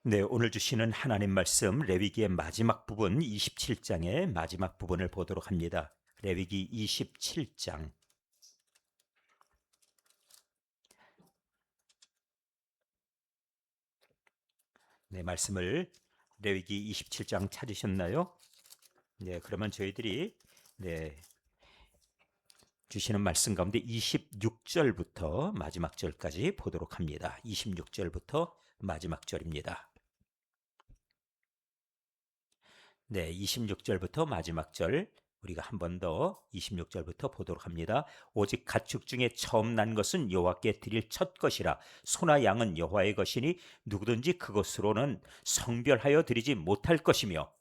네, 오늘 주시는 하나님 말씀 레위기의 마지막 부분 27장의 마지막 부분을 보도록 합니다. 레위기 27장. 네, 말씀을 레위기 27장 찾으셨나요? 네, 그러면 저희들이 네, 주시는 말씀 가운데 26절부터 마지막 절까지 보도록 합니다. 26절부터 마지막 절입니다. 네, 26절부터 마지막 절 우리가 한 번 더 26절부터 보도록 합니다. 오직 가축 중에 처음 난 것은 여호와께 드릴 첫 것이라 소나 양은 여호와의 것이니 누구든지 그것으로는 성별하여 드리지 못할 것이며.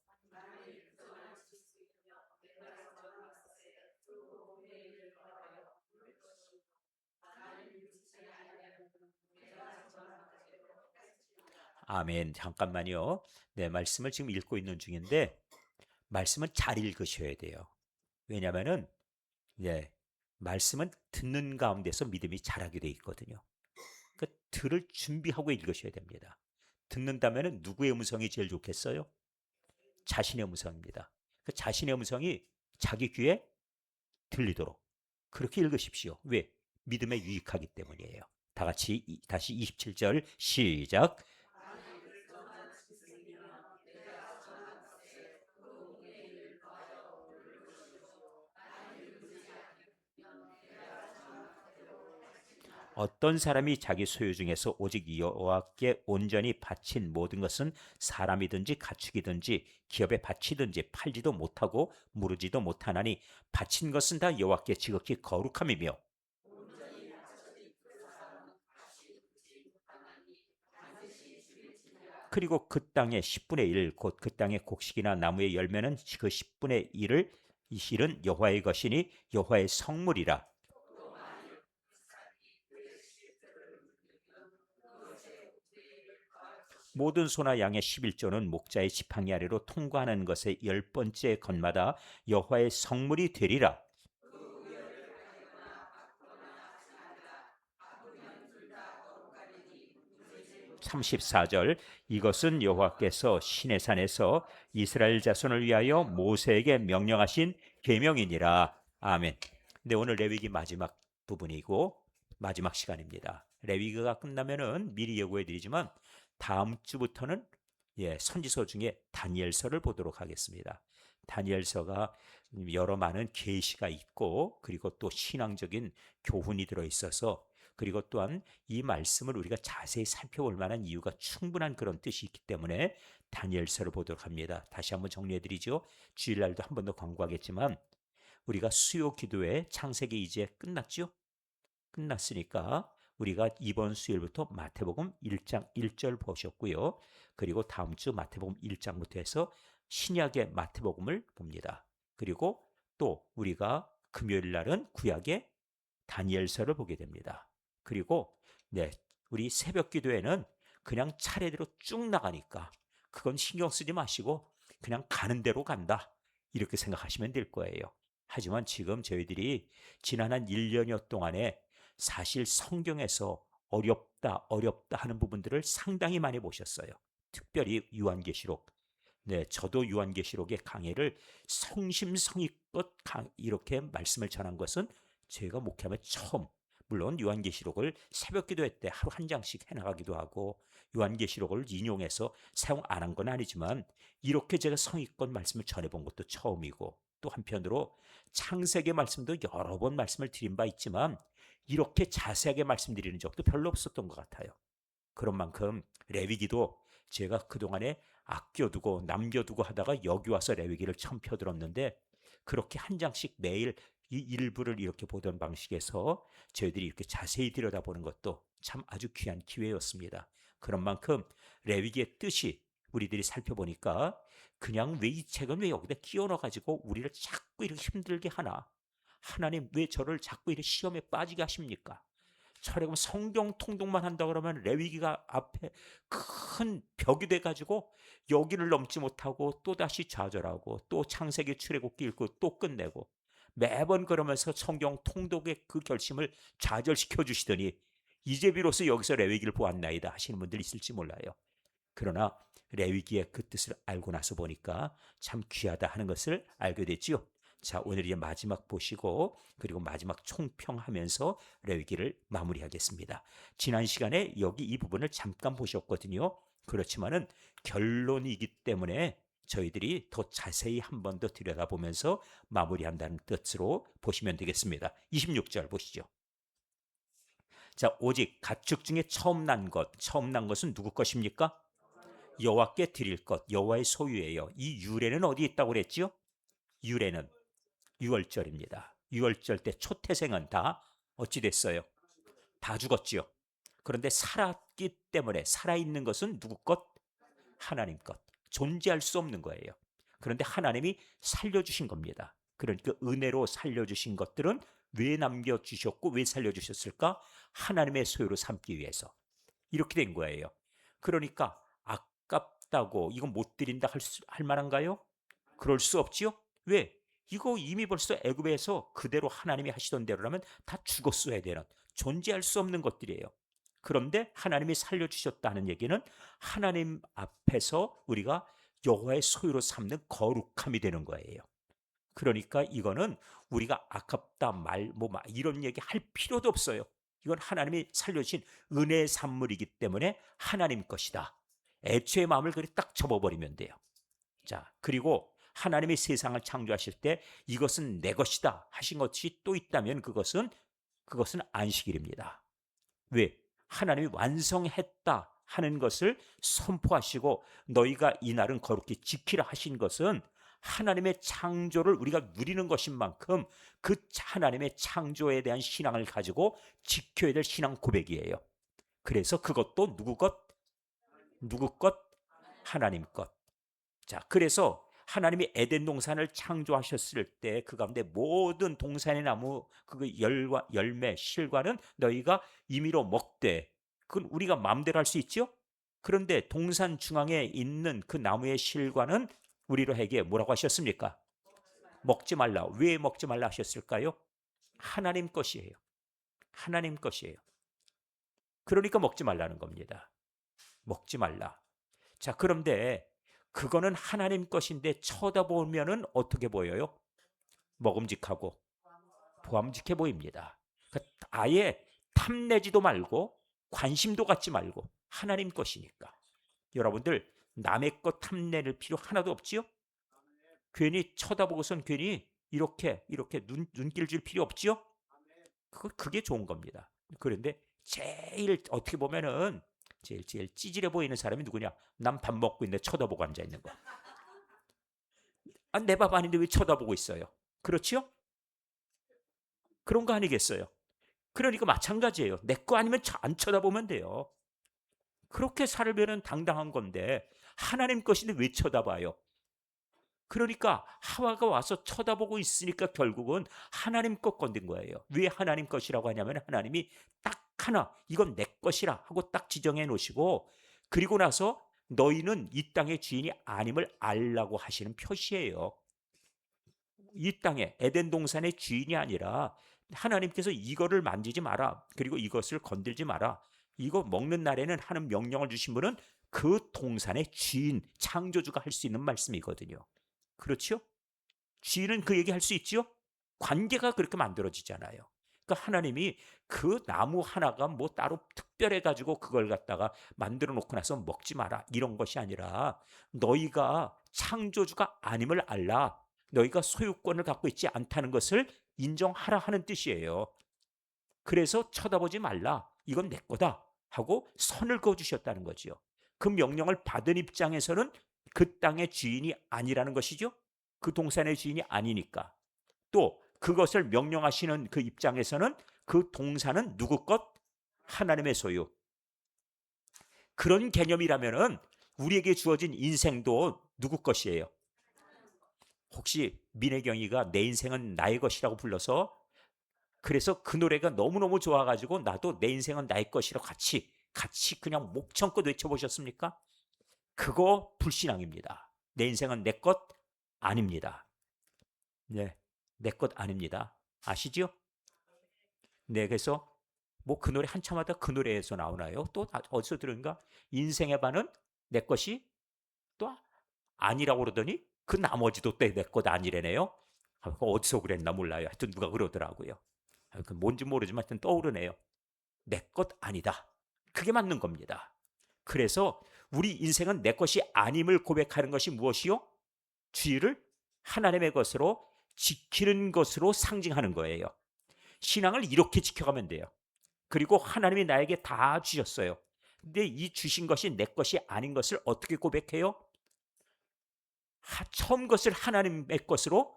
아멘. 잠깐만요. 네, 말씀을 지금 읽고 있는 중인데 말씀은 잘 읽으셔야 돼요. 왜냐하면은 예, 말씀은 듣는 가운데서 믿음이 자라게 돼 있거든요. 그 들을 준비하고 읽으셔야 됩니다. 듣는다면 누구의 음성이 제일 좋겠어요? 자신의 음성입니다. 그 자신의 음성이 자기 귀에 들리도록 그렇게 읽으십시오. 왜? 믿음에 유익하기 때문이에요. 다 같이 다시 27절 시작. 어떤 사람이 자기 소유 중에서 오직 여호와께 온전히 바친 모든 것은 사람이든지 가축이든지 기업에 바치든지 팔지도 못하고 무르지도 못하나니 바친 것은 다 여호와께 지극히 거룩함이며. 그리고 그 땅의 10분의 1, 곧 그 땅의 곡식이나 나무의 열매는 그 10분의 1을 이 실은 여호와의 것이니 여호와의 성물이라. 모든 소나 양의 11조는 목자의 지팡이 아래로 통과하는 것의 열 번째 것마다 여호와의 성물이 되리라. 34절. 이것은 여호와께서 시내산에서 이스라엘 자손을 위하여 모세에게 명령하신 계명이니라. 아멘. 근데 오늘 레위기 마지막 부분이고 마지막 시간입니다. 레위기가 끝나면은 미리 예고해 드리지만 다음 주부터는 선지서 중에 다니엘서를 보도록 하겠습니다. 다니엘서가 여러 많은 계시가 있고 그리고 또 신앙적인 교훈이 들어 있어서 그리고 또한 이 말씀을 우리가 자세히 살펴볼 만한 이유가 충분한 그런 뜻이 있기 때문에 다니엘서를 보도록 합니다. 다시 한번 정리해 드리죠. 주일날도 한 번 더 광고하겠지만 우리가 수요 기도회 창세기 이제 끝났죠? 끝났으니까 우리가 이번 수요일부터 마태복음 1장 1절 보셨고요. 그리고 다음 주 마태복음 1장부터 해서 신약의 마태복음을 봅니다. 그리고 또 우리가 금요일 날은 구약의 다니엘서를 보게 됩니다. 그리고 네, 우리 새벽 기도에는 그냥 차례대로 쭉 나가니까 그건 신경 쓰지 마시고 그냥 가는 대로 간다. 이렇게 생각하시면 될 거예요. 하지만 지금 저희들이 지난 한 1년여 동안에 사실 성경에서 어렵다 하는 부분들을 상당히 많이 보셨어요. 특별히 요한계시록. 네, 저도 요한계시록의 강해를 성심성의껏 이렇게 말씀을 전한 것은 제가 목회하면 처음. 물론 요한계시록을 새벽 기도회 때 하루 한 장씩 해나가기도 하고 요한계시록을 인용해서 사용 안 한 건 아니지만 이렇게 제가 성의껏 말씀을 전해본 것도 처음이고 또 한편으로 창세기 말씀도 여러 번 말씀을 드린 바 있지만 이렇게 자세하게 말씀드리는 적도 별로 없었던 것 같아요. 그런 만큼 레위기도 제가 그동안에 아껴두고 남겨두고 하다가 여기 와서 레위기를 처음 펴들었는데 그렇게 한 장씩 매일 이 일부를 이렇게 보던 방식에서 저희들이 이렇게 자세히 들여다보는 것도 참 아주 귀한 기회였습니다. 그런 만큼 레위기의 뜻이 우리들이 살펴보니까 그냥 왜 이 책은 왜 여기다 끼워 넣어가지고 우리를 자꾸 이렇게 힘들게 하나? 하나님 왜 저를 자꾸 이렇게 시험에 빠지게 하십니까? 차라리 그럼 성경 통독만 한다 그러면 레위기가 앞에 큰 벽이 돼 가지고 여기를 넘지 못하고 또다시 좌절하고 또 창세기 출애굽기 읽고 또 끝내고 매번 그러면서 성경 통독의 그 결심을 좌절시켜 주시더니 이제 비로소 여기서 레위기를 보았나이다 하시는 분들 있을지 몰라요. 그러나 레위기의 그 뜻을 알고 나서 보니까 참 귀하다 하는 것을 알게 됐지요. 자, 오늘 이제 마지막 보시고 그리고 마지막 총평하면서 레위기를 마무리하겠습니다. 지난 시간에 여기 이 부분을 잠깐 보셨거든요. 그렇지만은 결론이기 때문에 저희들이 더 자세히 한 번 더 들여다보면서 마무리한다는 뜻으로 보시면 되겠습니다. 26절 보시죠. 자, 오직 가축 중에 처음 난 것은 누구 것입니까? 여호와께 드릴 것, 여호와의 소유예요. 이 유래는 어디 있다고 그랬지요? 유래는 6월절입니다. 6월절 때 초태생은 다 어찌 됐어요? 다 죽었지요. 그런데 살았기 때문에 살아있는 것은 누구 것? 하나님 것. 존재할 수 없는 거예요. 그런데 하나님이 살려주신 겁니다. 그러니까 은혜로 살려주신 것들은 왜 남겨주셨고 왜 살려주셨을까? 하나님의 소유로 삼기 위해서. 이렇게 된 거예요. 그러니까 아깝다고 이거 못 드린다 할 만한가요? 그럴 수 없지요. 왜? 이거 이미 벌써 애굽에서 그대로 하나님이 하시던 대로라면 다 죽었어야 되는 존재할 수 없는 것들이에요. 그런데 하나님이 살려주셨다는 얘기는 하나님 앞에서 우리가 여호와의 소유로 삼는 거룩함이 되는 거예요. 그러니까 이거는 우리가 아깝다 이런 얘기 할 필요도 없어요. 이건 하나님이 살려주신 은혜의 산물이기 때문에 하나님 것이다. 애초의 마음을 그렇게 딱 접어버리면 돼요. 자, 그리고 하나님이 세상을 창조하실 때 이것은 내 것이다 하신 것이 또 있다면 그것은 안식일입니다. 왜? 하나님이 완성했다 하는 것을 선포하시고 너희가 이 날은 거룩히 지키라 하신 것은 하나님의 창조를 우리가 누리는 것인 만큼 그 하나님의 창조에 대한 신앙을 가지고 지켜야 될 신앙 고백이에요. 그래서 그것도 누구 것? 누구 것? 하나님 것. 자, 그래서 하나님이 에덴 동산을 창조하셨을 때 그 가운데 모든 동산의 나무 그 열과 열매 실과는 너희가 임의로 먹되 그건 우리가 마음대로 할 수 있죠. 그런데 동산 중앙에 있는 그 나무의 실과는 우리로에게 뭐라고 하셨습니까? 먹지 말라. 왜 먹지 말라 하셨을까요? 하나님 것이에요. 하나님 것이에요. 그러니까 먹지 말라는 겁니다. 먹지 말라. 자, 그런데 그거는 하나님 것인데 쳐다보면은 어떻게 보여요? 먹음직하고 보암직해 보입니다. 그러니까 아예 탐내지도 말고 관심도 갖지 말고 하나님 것이니까. 여러분들 남의 것 탐낼 필요 하나도 없지요? 괜히 쳐다보고선 괜히 이렇게 눈길 줄 필요 없지요? 그게 좋은 겁니다. 그런데 제일 어떻게 보면은 제일 찌질해 보이는 사람이 누구냐? 난 밥 먹고 있는데 쳐다보고 앉아 있는 거. 아, 내 밥 아닌데 왜 쳐다보고 있어요? 그렇지요? 그런 거 아니겠어요? 그러니까 마찬가지예요. 내 거 아니면 안 쳐다보면 돼요. 그렇게 살면 당당한 건데 하나님 것인데 왜 쳐다봐요? 그러니까 하와가 와서 쳐다보고 있으니까 결국은 하나님 것 건든 거예요. 왜 하나님 것이라고 하냐면 하나님이 딱 하나 이건 내 것이라 하고 딱 지정해 놓으시고 그리고 나서 너희는 이 땅의 주인이 아님을 알라고 하시는 표시예요. 이 땅에 에덴 동산의 주인이 아니라 하나님께서 이거를 만지지 마라. 그리고 이것을 건들지 마라. 이거 먹는 날에는 하는 명령을 주신 분은 그 동산의 주인, 창조주가 할 수 있는 말씀이거든요. 그렇죠? 주인은 그 얘기 할 수 있지요? 관계가 그렇게 만들어지잖아요. 그러니까 하나님이 그 나무 하나가 뭐 따로 특별해 가지고 그걸 갖다가 만들어 놓고 나서 먹지 마라 이런 것이 아니라 너희가 창조주가 아님을 알라. 너희가 소유권을 갖고 있지 않다는 것을 인정하라 하는 뜻이에요. 그래서 쳐다보지 말라. 이건 내 거다 하고 선을 그어 주셨다는 거지요. 그 명령을 받은 입장에서는 그 땅의 주인이 아니라는 것이죠. 그 동산의 주인이 아니니까. 또 그것을 명령하시는 그 입장에서는 그 동산은 누구 것? 하나님의 소유. 그런 개념이라면은 우리에게 주어진 인생도 누구 것이에요? 혹시 민혜경이가 내 인생은 나의 것이라고 불러서 그래서 그 노래가 너무너무 좋아가지고 나도 내 인생은 나의 것이라고 같이 그냥 목청껏 외쳐보셨습니까? 그거 불신앙입니다. 내 인생은 내 것 아닙니다. 네, 내 것 아닙니다. 아시죠? 네, 그래서 뭐 그 노래 한참 하다 그 노래에서 나오나요? 또 어디서 들은가? 인생의 반은 내 것이 또 아니라고 그러더니 그 나머지도 또 내 것 아니래네요. 어디서 그랬나 몰라요. 하여튼 누가 그러더라고요. 뭔지 모르지만 하여튼 떠오르네요. 내 것 아니다. 그게 맞는 겁니다. 그래서 우리 인생은 내 것이 아님을 고백하는 것이 무엇이요? 주의를 하나님의 것으로 지키는 것으로 상징하는 거예요. 신앙을 이렇게 지켜가면 돼요. 그리고 하나님이 나에게 다 주셨어요. 근데 이 주신 것이 내 것이 아닌 것을 어떻게 고백해요? 처음 것을 하나님의 것으로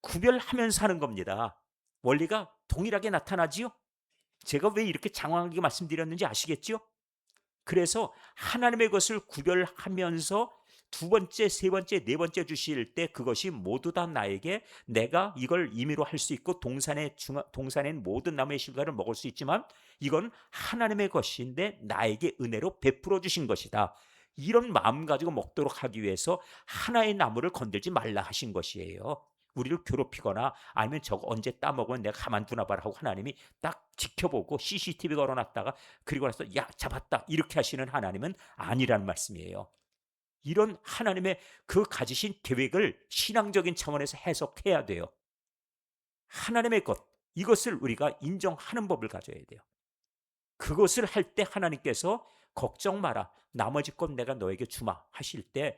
구별하면서 하는 겁니다. 원리가 동일하게 나타나지요? 제가 왜 이렇게 장황하게 말씀드렸는지 아시겠죠? 그래서 하나님의 것을 구별하면서 두 번째, 세 번째, 네 번째 주실 때 그것이 모두 다 나에게 내가 이걸 임의로 할 수 있고 동산엔 모든 나무의 실과를 먹을 수 있지만 이건 하나님의 것인데 나에게 은혜로 베풀어 주신 것이다. 이런 마음 가지고 먹도록 하기 위해서 하나의 나무를 건들지 말라 하신 것이에요. 우리를 괴롭히거나 아니면 저거 언제 따먹으면 내가 가만두나 봐라 하고 하나님이 딱 지켜보고 CCTV 걸어놨다가 그리고 나서 야 잡았다 이렇게 하시는 하나님은 아니라는 말씀이에요. 이런 하나님의 그 가지신 계획을 신앙적인 차원에서 해석해야 돼요. 하나님의 것 이것을 우리가 인정하는 법을 가져야 돼요. 그것을 할 때 하나님께서 걱정 마라 나머지 것 내가 너에게 주마 하실 때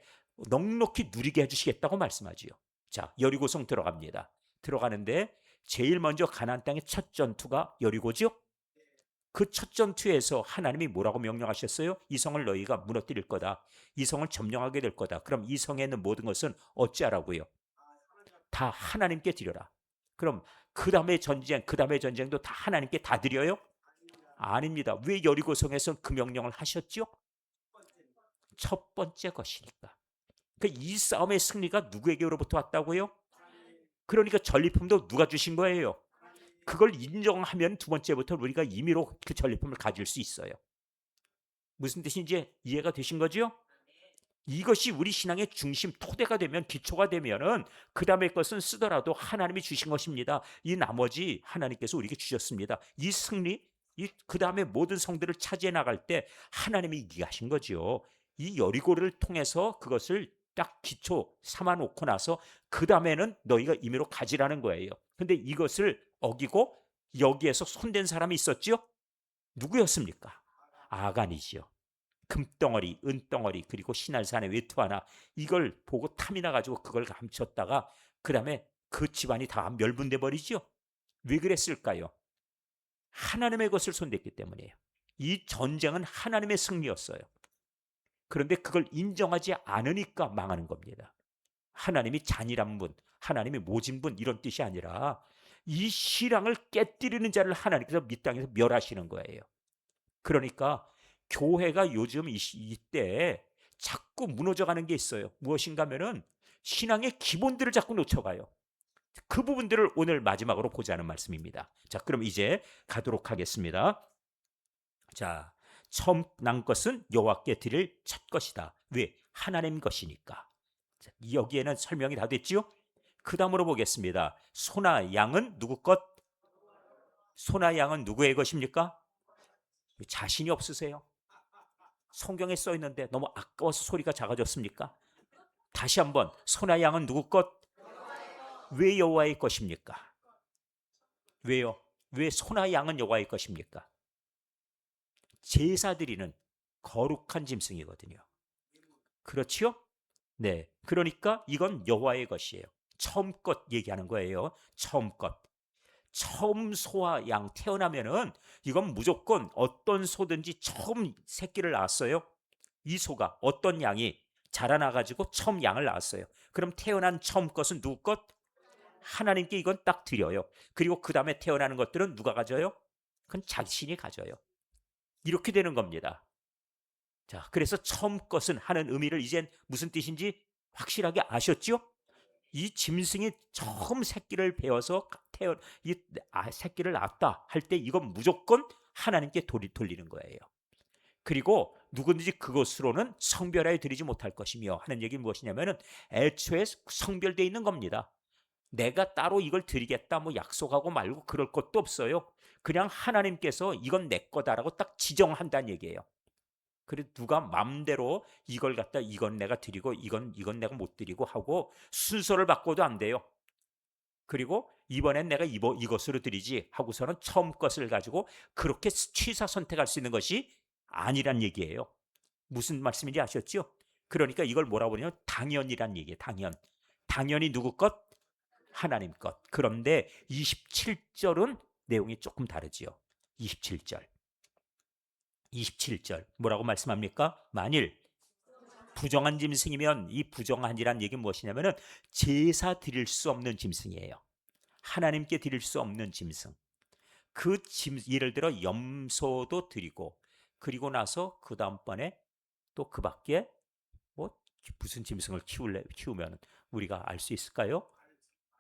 넉넉히 누리게 해주시겠다고 말씀하지요. 자 여리고성 들어갑니다. 들어가는데 제일 먼저 가나안 땅의 첫 전투가 여리고죠. 그 첫 전투에서 하나님이 뭐라고 명령하셨어요? 이 성을 너희가 무너뜨릴 거다. 이 성을 점령하게 될 거다. 그럼 이 성에 있는 모든 것은 어찌하라고요? 다 하나님께 드려라. 그럼 그 다음의 전쟁, 그 다음의 전쟁도 다 하나님께 다 드려요? 아닙니다. 왜 여리고성에서 그 명령을 하셨죠? 첫 번째 것이니까. 이 싸움의 승리가 누구에게로부터 왔다고요? 그러니까 전리품도 누가 주신 거예요? 그걸 인정하면 두 번째부터 우리가 임의로 그 전리품을 가질 수 있어요. 무슨 뜻인지 이해가 되신 거죠? 이것이 우리 신앙의 중심 토대가 되면 기초가 되면은 그 다음의 것은 쓰더라도 하나님이 주신 것입니다. 이 나머지 하나님께서 우리에게 주셨습니다. 이 승리, 그 다음에 모든 성들을 차지해 나갈 때 하나님이 이기게 하신 거죠. 이 여리고를 통해서 그것을 딱 기초 삼아 놓고 나서 그 다음에는 너희가 임의로 가지라는 거예요. 근데 이것을 어기고 여기에서 손댄 사람이 있었죠? 누구였습니까? 아간이지요. 금덩어리, 은덩어리, 그리고 신할산의 외투 하나 이걸 보고 탐이 나가지고 그걸 감췄다가 그 다음에 그 집안이 다 멸분돼 버리죠. 왜 그랬을까요? 하나님의 것을 손댔기 때문이에요. 이 전쟁은 하나님의 승리였어요. 그런데 그걸 인정하지 않으니까 망하는 겁니다. 하나님이 잔인한 분, 하나님이 모진 분 이런 뜻이 아니라 이 신앙을 깨뜨리는 자를 하나님께서 이 땅에서 멸하시는 거예요. 그러니까 교회가 요즘 이때 자꾸 무너져가는 게 있어요. 무엇인가 하면은 신앙의 기본들을 자꾸 놓쳐가요. 그 부분들을 오늘 마지막으로 보자는 말씀입니다. 자, 그럼 이제 가도록 하겠습니다. 자, 처음 난 것은 여호와께 드릴 첫 것이다. 왜? 하나님 것이니까. 자, 여기에는 설명이 다 됐지요? 그 다음으로 보겠습니다. 소나 양은 누구 것? 소나 양은 누구의 것입니까? 자신이 없으세요? 성경에 써 있는데 너무 아까워서 소리가 작아졌습니까? 다시 한번 소나 양은 누구 것? 왜 여호와의 것입니까? 왜요? 왜 소나 양은 여호와의 것입니까? 제사 드리는 거룩한 짐승이거든요. 그렇지요? 네. 그러니까 이건 여호와의 것이에요. 처음 것 얘기하는 거예요. 처음 것. 처음 소와 양 태어나면은 이건 무조건 어떤 소든지 처음 새끼를 낳았어요. 이 소가 어떤 양이 자라나가지고 처음 양을 낳았어요. 그럼 태어난 처음 것은 누구 것? 하나님께 이건 딱 드려요. 그리고 그 다음에 태어나는 것들은 누가 가져요? 그건 자신이 가져요. 이렇게 되는 겁니다. 자, 그래서 처음 것은 하는 의미를 이젠 무슨 뜻인지 확실하게 아셨죠? 이 짐승이 처음 새끼를 베어서 이 새끼를 낳았다 할 때 이건 무조건 하나님께 돌리는 거예요. 그리고 누구든지 그것으로는 성별하여 드리지 못할 것이며 하는 얘기는 무엇이냐면은 애초에 성별되어 있는 겁니다. 내가 따로 이걸 드리겠다 뭐 약속하고 말고 그럴 것도 없어요. 그냥 하나님께서 이건 내 거다라고 딱 지정한다는 얘기예요. 그래 누가 맘대로 이걸 갖다 이건 내가 드리고 이건 내가 못 드리고 하고 순서를 바꿔도 안 돼요. 그리고 이번엔 내가 이것으로 드리지 하고서는 처음 것을 가지고 그렇게 취사 선택할 수 있는 것이 아니란 얘기예요. 무슨 말씀인지 아셨죠? 그러니까 이걸 뭐라고 그러냐면 당연이란 얘기예요. 당연히 누구 것? 하나님 것. 그런데 27절은 내용이 조금 다르지요. 27절. 27절 뭐라고 말씀합니까? 만일 부정한 짐승이면 이 부정한이란 얘기는 무엇이냐면은 제사 드릴 수 없는 짐승이에요. 하나님께 드릴 수 없는 짐승. 예를 들어 염소도 드리고 그리고 나서 그 다음번에 또 그 밖에 뭐 무슨 짐승을 키우면 우리가 알 수 있을까요?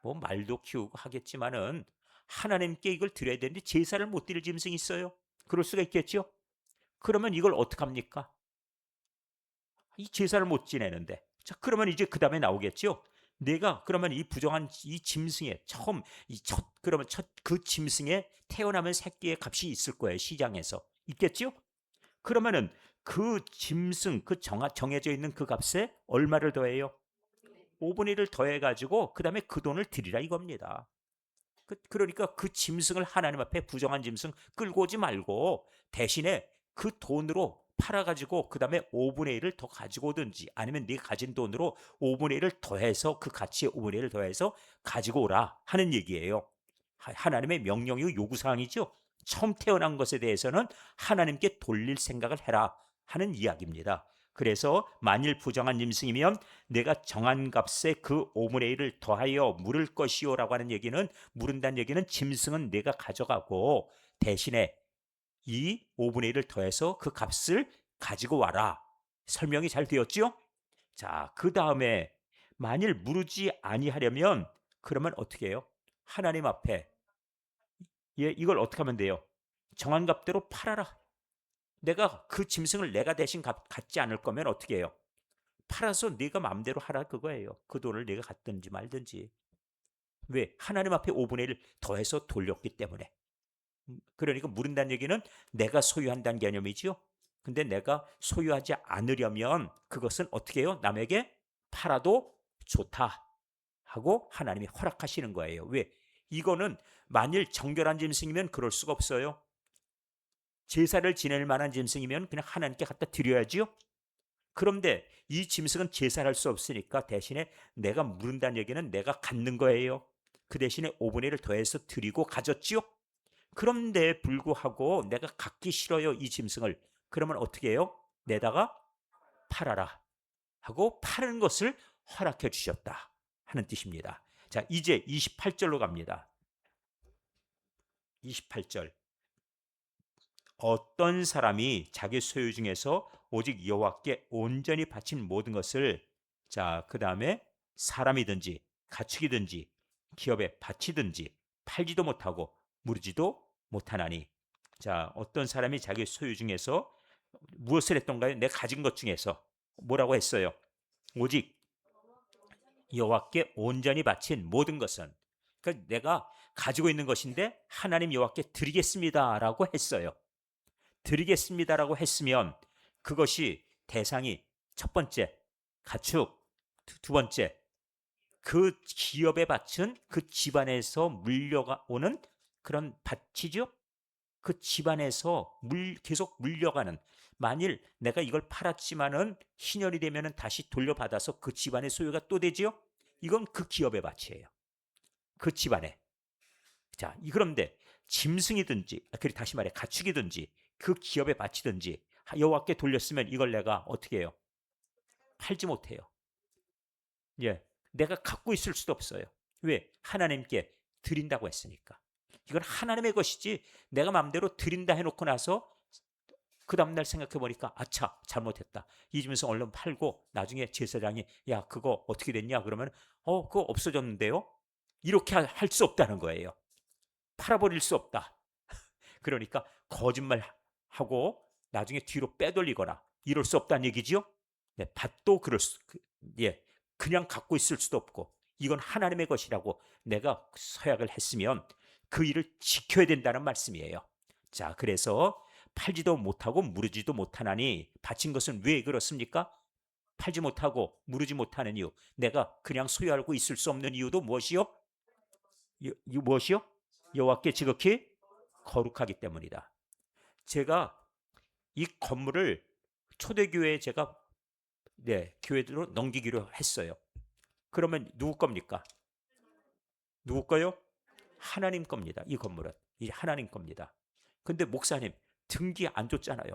뭐 말도 키우고 하겠지만은 하나님께 이걸 드려야 되는데 제사를 못 드릴 짐승이 있어요. 그럴 수가 있겠죠. 그러면 이걸 어떡합니까? 이 제사를 못 지내는데. 자, 그러면 이제 그 다음에 나오겠죠. 내가 그러면 이 부정한 이 짐승의 처음 그러면 첫 그 짐승의 태어나면 새끼의 값이 있을 거예요. 시장에서 있겠죠. 그러면은 그 짐승 정해져 있는 그 값에 얼마를 더해요? 5분의 1을 더해가지고 그 다음에 그 돈을 드리라 이겁니다. 그러니까 그 짐승을 하나님 앞에 부정한 짐승 끌고 오지 말고 대신에 그 돈으로 팔아가지고 그 다음에 5분의 1을 더 가지고 오든지 아니면 네가 가진 돈으로 5분의 1을 더해서 그 가치에 5분의 1을 더해서 가지고 오라 하는 얘기예요. 하나님의 명령이고 요구사항이죠. 처음 태어난 것에 대해서는 하나님께 돌릴 생각을 해라 하는 이야기입니다. 그래서 만일 부정한 짐승이면 내가 정한 값에 그 5분의 1을 더하여 물을 것이요라고 하는 얘기는 물은다는 얘기는 짐승은 내가 가져가고 대신에 이 5분의 1을 더해서 그 값을 가지고 와라. 설명이 잘 되었죠? 자, 그 다음에 만일 무르지 아니하려면 그러면 어떻게 해요? 하나님 앞에 이걸 어떻게 하면 돼요? 정한 값대로 팔아라. 내가 그 짐승을 내가 대신 갖지 않을 거면 어떻게 해요? 팔아서 네가 마음대로 하라 그거예요. 그 돈을 네가 갖든지 말든지. 왜? 하나님 앞에 5분의 1 더해서 돌렸기 때문에. 그러니까 물은다는 얘기는 내가 소유한다는 개념이지요. 근데 내가 소유하지 않으려면 그것은 어떻게 해요? 남에게 팔아도 좋다 하고 하나님이 허락하시는 거예요. 왜? 이거는 만일 정결한 짐승이면 그럴 수가 없어요. 제사를 지낼 만한 짐승이면 그냥 하나님께 갖다 드려야지요. 그런데 이 짐승은 제사를 할 수 없으니까 대신에 내가 물은다는 얘기는 내가 갖는 거예요. 그 대신에 5분의 1을 더해서 드리고 가졌지요. 그런데 불구하고 내가 갖기 싫어요, 이 짐승을. 그러면 어떻게 해요? 내다가 팔아라 하고 파는 것을 허락해 주셨다 하는 뜻입니다. 자, 이제 28절로 갑니다. 28절. 어떤 사람이 자기 소유 중에서 오직 여호와께 온전히 바친 모든 것을 자, 그다음에 사람이든지 가축이든지 기업에 바치든지 팔지도 못하고 무르지도 못하나니. 자, 어떤 사람이 자기 소유 중에서 무엇을 했던가요? 내가 가진 것 중에서 뭐라고 했어요? 오직 여호와께 온전히 바친 모든 것은 그러니까 내가 가지고 있는 것인데 하나님 여호와께 드리겠습니다라고 했어요. 드리겠습니다라고 했으면 그것이 대상이 첫 번째 가축, 두 번째 그 기업에 바친 그 집안에서 물려가 오는 그런 밭이죠. 그 집안에서 계속 물려가는 만일 내가 이걸 팔았지만은 신혈이 되면은 다시 돌려받아서 그 집안의 소유가 또 되지요. 이건 그 기업의 밭이에요. 그 집안에. 자, 그런데 짐승이든지, 그리고 다시 말해 가축이든지 그 기업에 바치든지 여호와께 돌렸으면 이걸 내가 어떻게 해요? 팔지 못해요. 예, 내가 갖고 있을 수도 없어요. 왜? 하나님께 드린다고 했으니까. 이건 하나님의 것이지 내가 마음대로 드린다 해놓고 나서 그 다음날 생각해 보니까 아차 잘못했다. 이 짐승 얼른 팔고 나중에 제사장이 야 그거 어떻게 됐냐 그러면 그거 없어졌는데요. 이렇게 할 수 없다는 거예요. 팔아버릴 수 없다. 그러니까 거짓말하고 나중에 뒤로 빼돌리거나 이럴 수 없다는 얘기지요. 네, 밭도 예, 그냥 갖고 있을 수도 없고 이건 하나님의 것이라고 내가 서약을 했으면 그 일을 지켜야 된다는 말씀이에요. 자, 그래서 팔지도 못하고 무르지도 못하나니 바친 것은 왜 그렇습니까? 팔지 못하고 무르지 못하는 이유, 내가 그냥 소유하고 있을 수 없는 이유도 무엇이요? 무엇이요? 여호와께 지극히 거룩하기 때문이다. 제가 이 건물을 초대교회에 제가 교회로 넘기기로 했어요. 그러면 누구 겁니까? 누구 거요? 하나님 겁니다. 이 건물은 이 하나님 겁니다. 근데 목사님 등기 안 줬잖아요.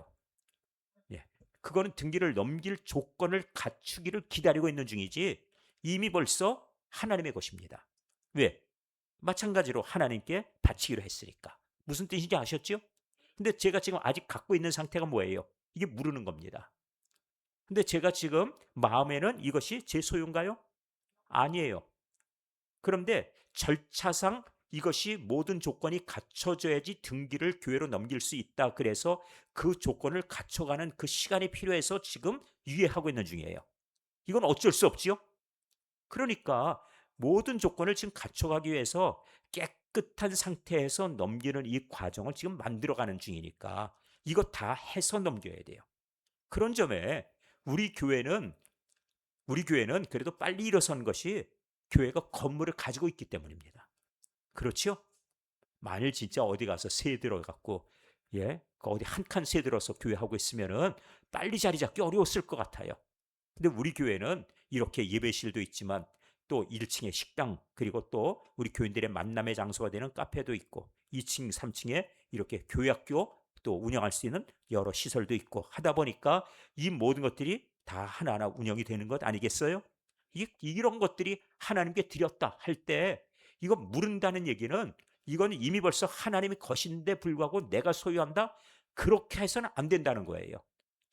예. 그거는 등기를 넘길 조건을 갖추기를 기다리고 있는 중이지 이미 벌써 하나님의 것입니다. 왜? 마찬가지로 하나님께 바치기로 했으니까. 무슨 뜻인지 아셨죠? 근데 제가 지금 아직 갖고 있는 상태가 뭐예요? 이게 무르는 겁니다. 근데 제가 지금 마음에는 이것이 제 소유인가요? 아니에요. 그런데 절차상 이것이 모든 조건이 갖춰져야지 등기를 교회로 넘길 수 있다. 그래서 그 조건을 갖춰가는 그 시간이 필요해서 지금 유예하고 있는 중이에요. 이건 어쩔 수 없지요. 그러니까 모든 조건을 지금 갖춰가기 위해서 깨끗한 상태에서 넘기는 이 과정을 지금 만들어가는 중이니까 이거 다 해서 넘겨야 돼요. 그런 점에 우리 교회는 그래도 빨리 일어선 것이 교회가 건물을 가지고 있기 때문입니다. 그렇죠? 만일 진짜 어디 가서 새 들어갖고 그 어디 한 칸 새 들어서 교회하고 있으면은 빨리 자리 잡기 어려웠을 것 같아요. 근데 우리 교회는 이렇게 예배실도 있지만 또 1층에 식당, 그리고 또 우리 교인들의 만남의 장소가 되는 카페도 있고 2층, 3층에 이렇게 교회학교 또 운영할 수 있는 여러 시설도 있고 하다 보니까 이 모든 것들이 다 하나하나 운영이 되는 것 아니겠어요? 이런 것들이 하나님께 드렸다 할 때 이거 물은다는 얘기는 이거는 이미 벌써 하나님의 것인데 불구하고 내가 소유한다? 그렇게 해서는 안 된다는 거예요.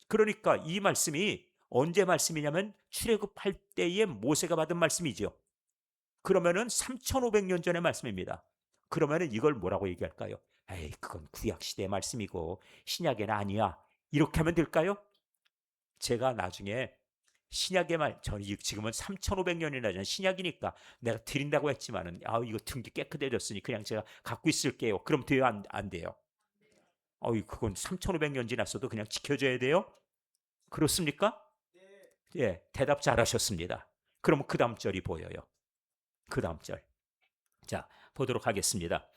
그러니까 이 말씀이 언제 말씀이냐면 출애굽할 때에 모세가 받은 말씀이죠. 그러면은 3,500년 전의 말씀입니다. 그러면은 이걸 뭐라고 얘기할까요? 에이, 그건 구약 시대의 말씀이고 신약에는 아니야. 이렇게 하면 될까요? 제가 나중에 신약의 말, 저는 지금은 3,500년이나 전 신약이니까 내가 드린다고 했지만은 이거 등기 깨끗해졌으니 그냥 제가 갖고 있을게요. 그럼 돼요? 안 돼요? 그건 3,500년 지났어도 그냥 지켜져야 돼요? 그렇습니까? 예, 대답 잘하셨습니다. 그럼 그 다음 절이 보여요. 그 다음 절. 자, 보도록 하겠습니다.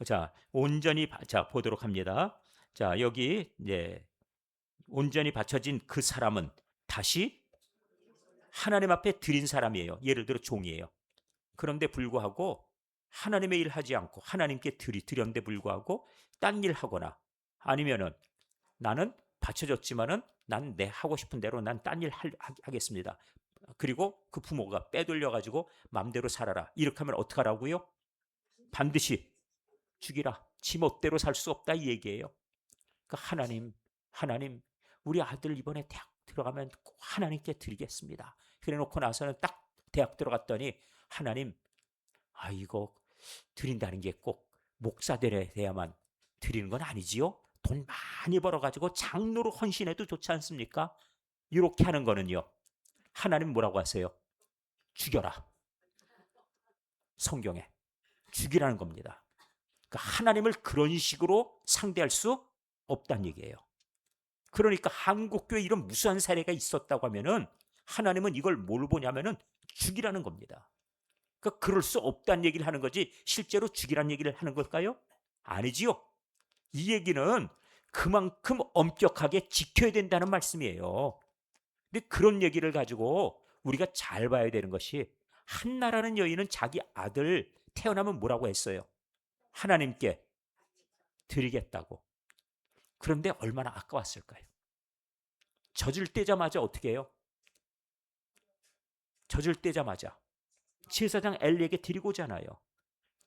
자, 온전히 보도록 합니다. 자, 여기 온전히 바쳐진 그 사람은 다시 하나님 앞에 드린 사람이에요. 예를 들어 종이에요. 그런데 불구하고 하나님의 일 하지 않고 하나님께 드렸는데 불구하고 딴 일 하거나 아니면은 나는 바쳐졌지만은 난 내 하고 싶은 대로 난 딴 일 하겠습니다. 그리고 그 부모가 빼돌려 가지고 맘대로 살아라. 이렇게 하면 어떡하라고요? 반드시 죽이라. 지 멋대로 살 수 없다 이 얘기예요. 그러니까 하나님 우리 아들 이번에 대학 들어가면 꼭 하나님께 드리겠습니다. 그래 놓고 나서는 딱 대학 들어갔더니 하나님 이거 드린다는 게 꼭 목사들에 대야만 드리는 건 아니지요? 돈 많이 벌어가지고 장로로 헌신해도 좋지 않습니까? 이렇게 하는 거는요. 하나님 뭐라고 하세요? 죽여라. 성경에 죽이라는 겁니다. 그러니까 하나님을 그런 식으로 상대할 수 없다는 얘기예요. 그러니까 한국교회 이런 무수한 사례가 있었다고 하면은 하나님은 이걸 뭘 보냐면은 죽이라는 겁니다. 그러니까 그럴 수 없다는 얘기를 하는 거지 실제로 죽이라는 얘기를 하는 걸까요? 아니지요. 이 얘기는 그만큼 엄격하게 지켜야 된다는 말씀이에요. 근데 그런 얘기를 가지고 우리가 잘 봐야 되는 것이 한나라는 여인은 자기 아들 태어나면 뭐라고 했어요? 하나님께 드리겠다고. 그런데 얼마나 아까웠을까요? 젖을 떼자마자 어떻게 해요? 젖을 떼자마자 제사장 엘리에게 드리고 오잖아요.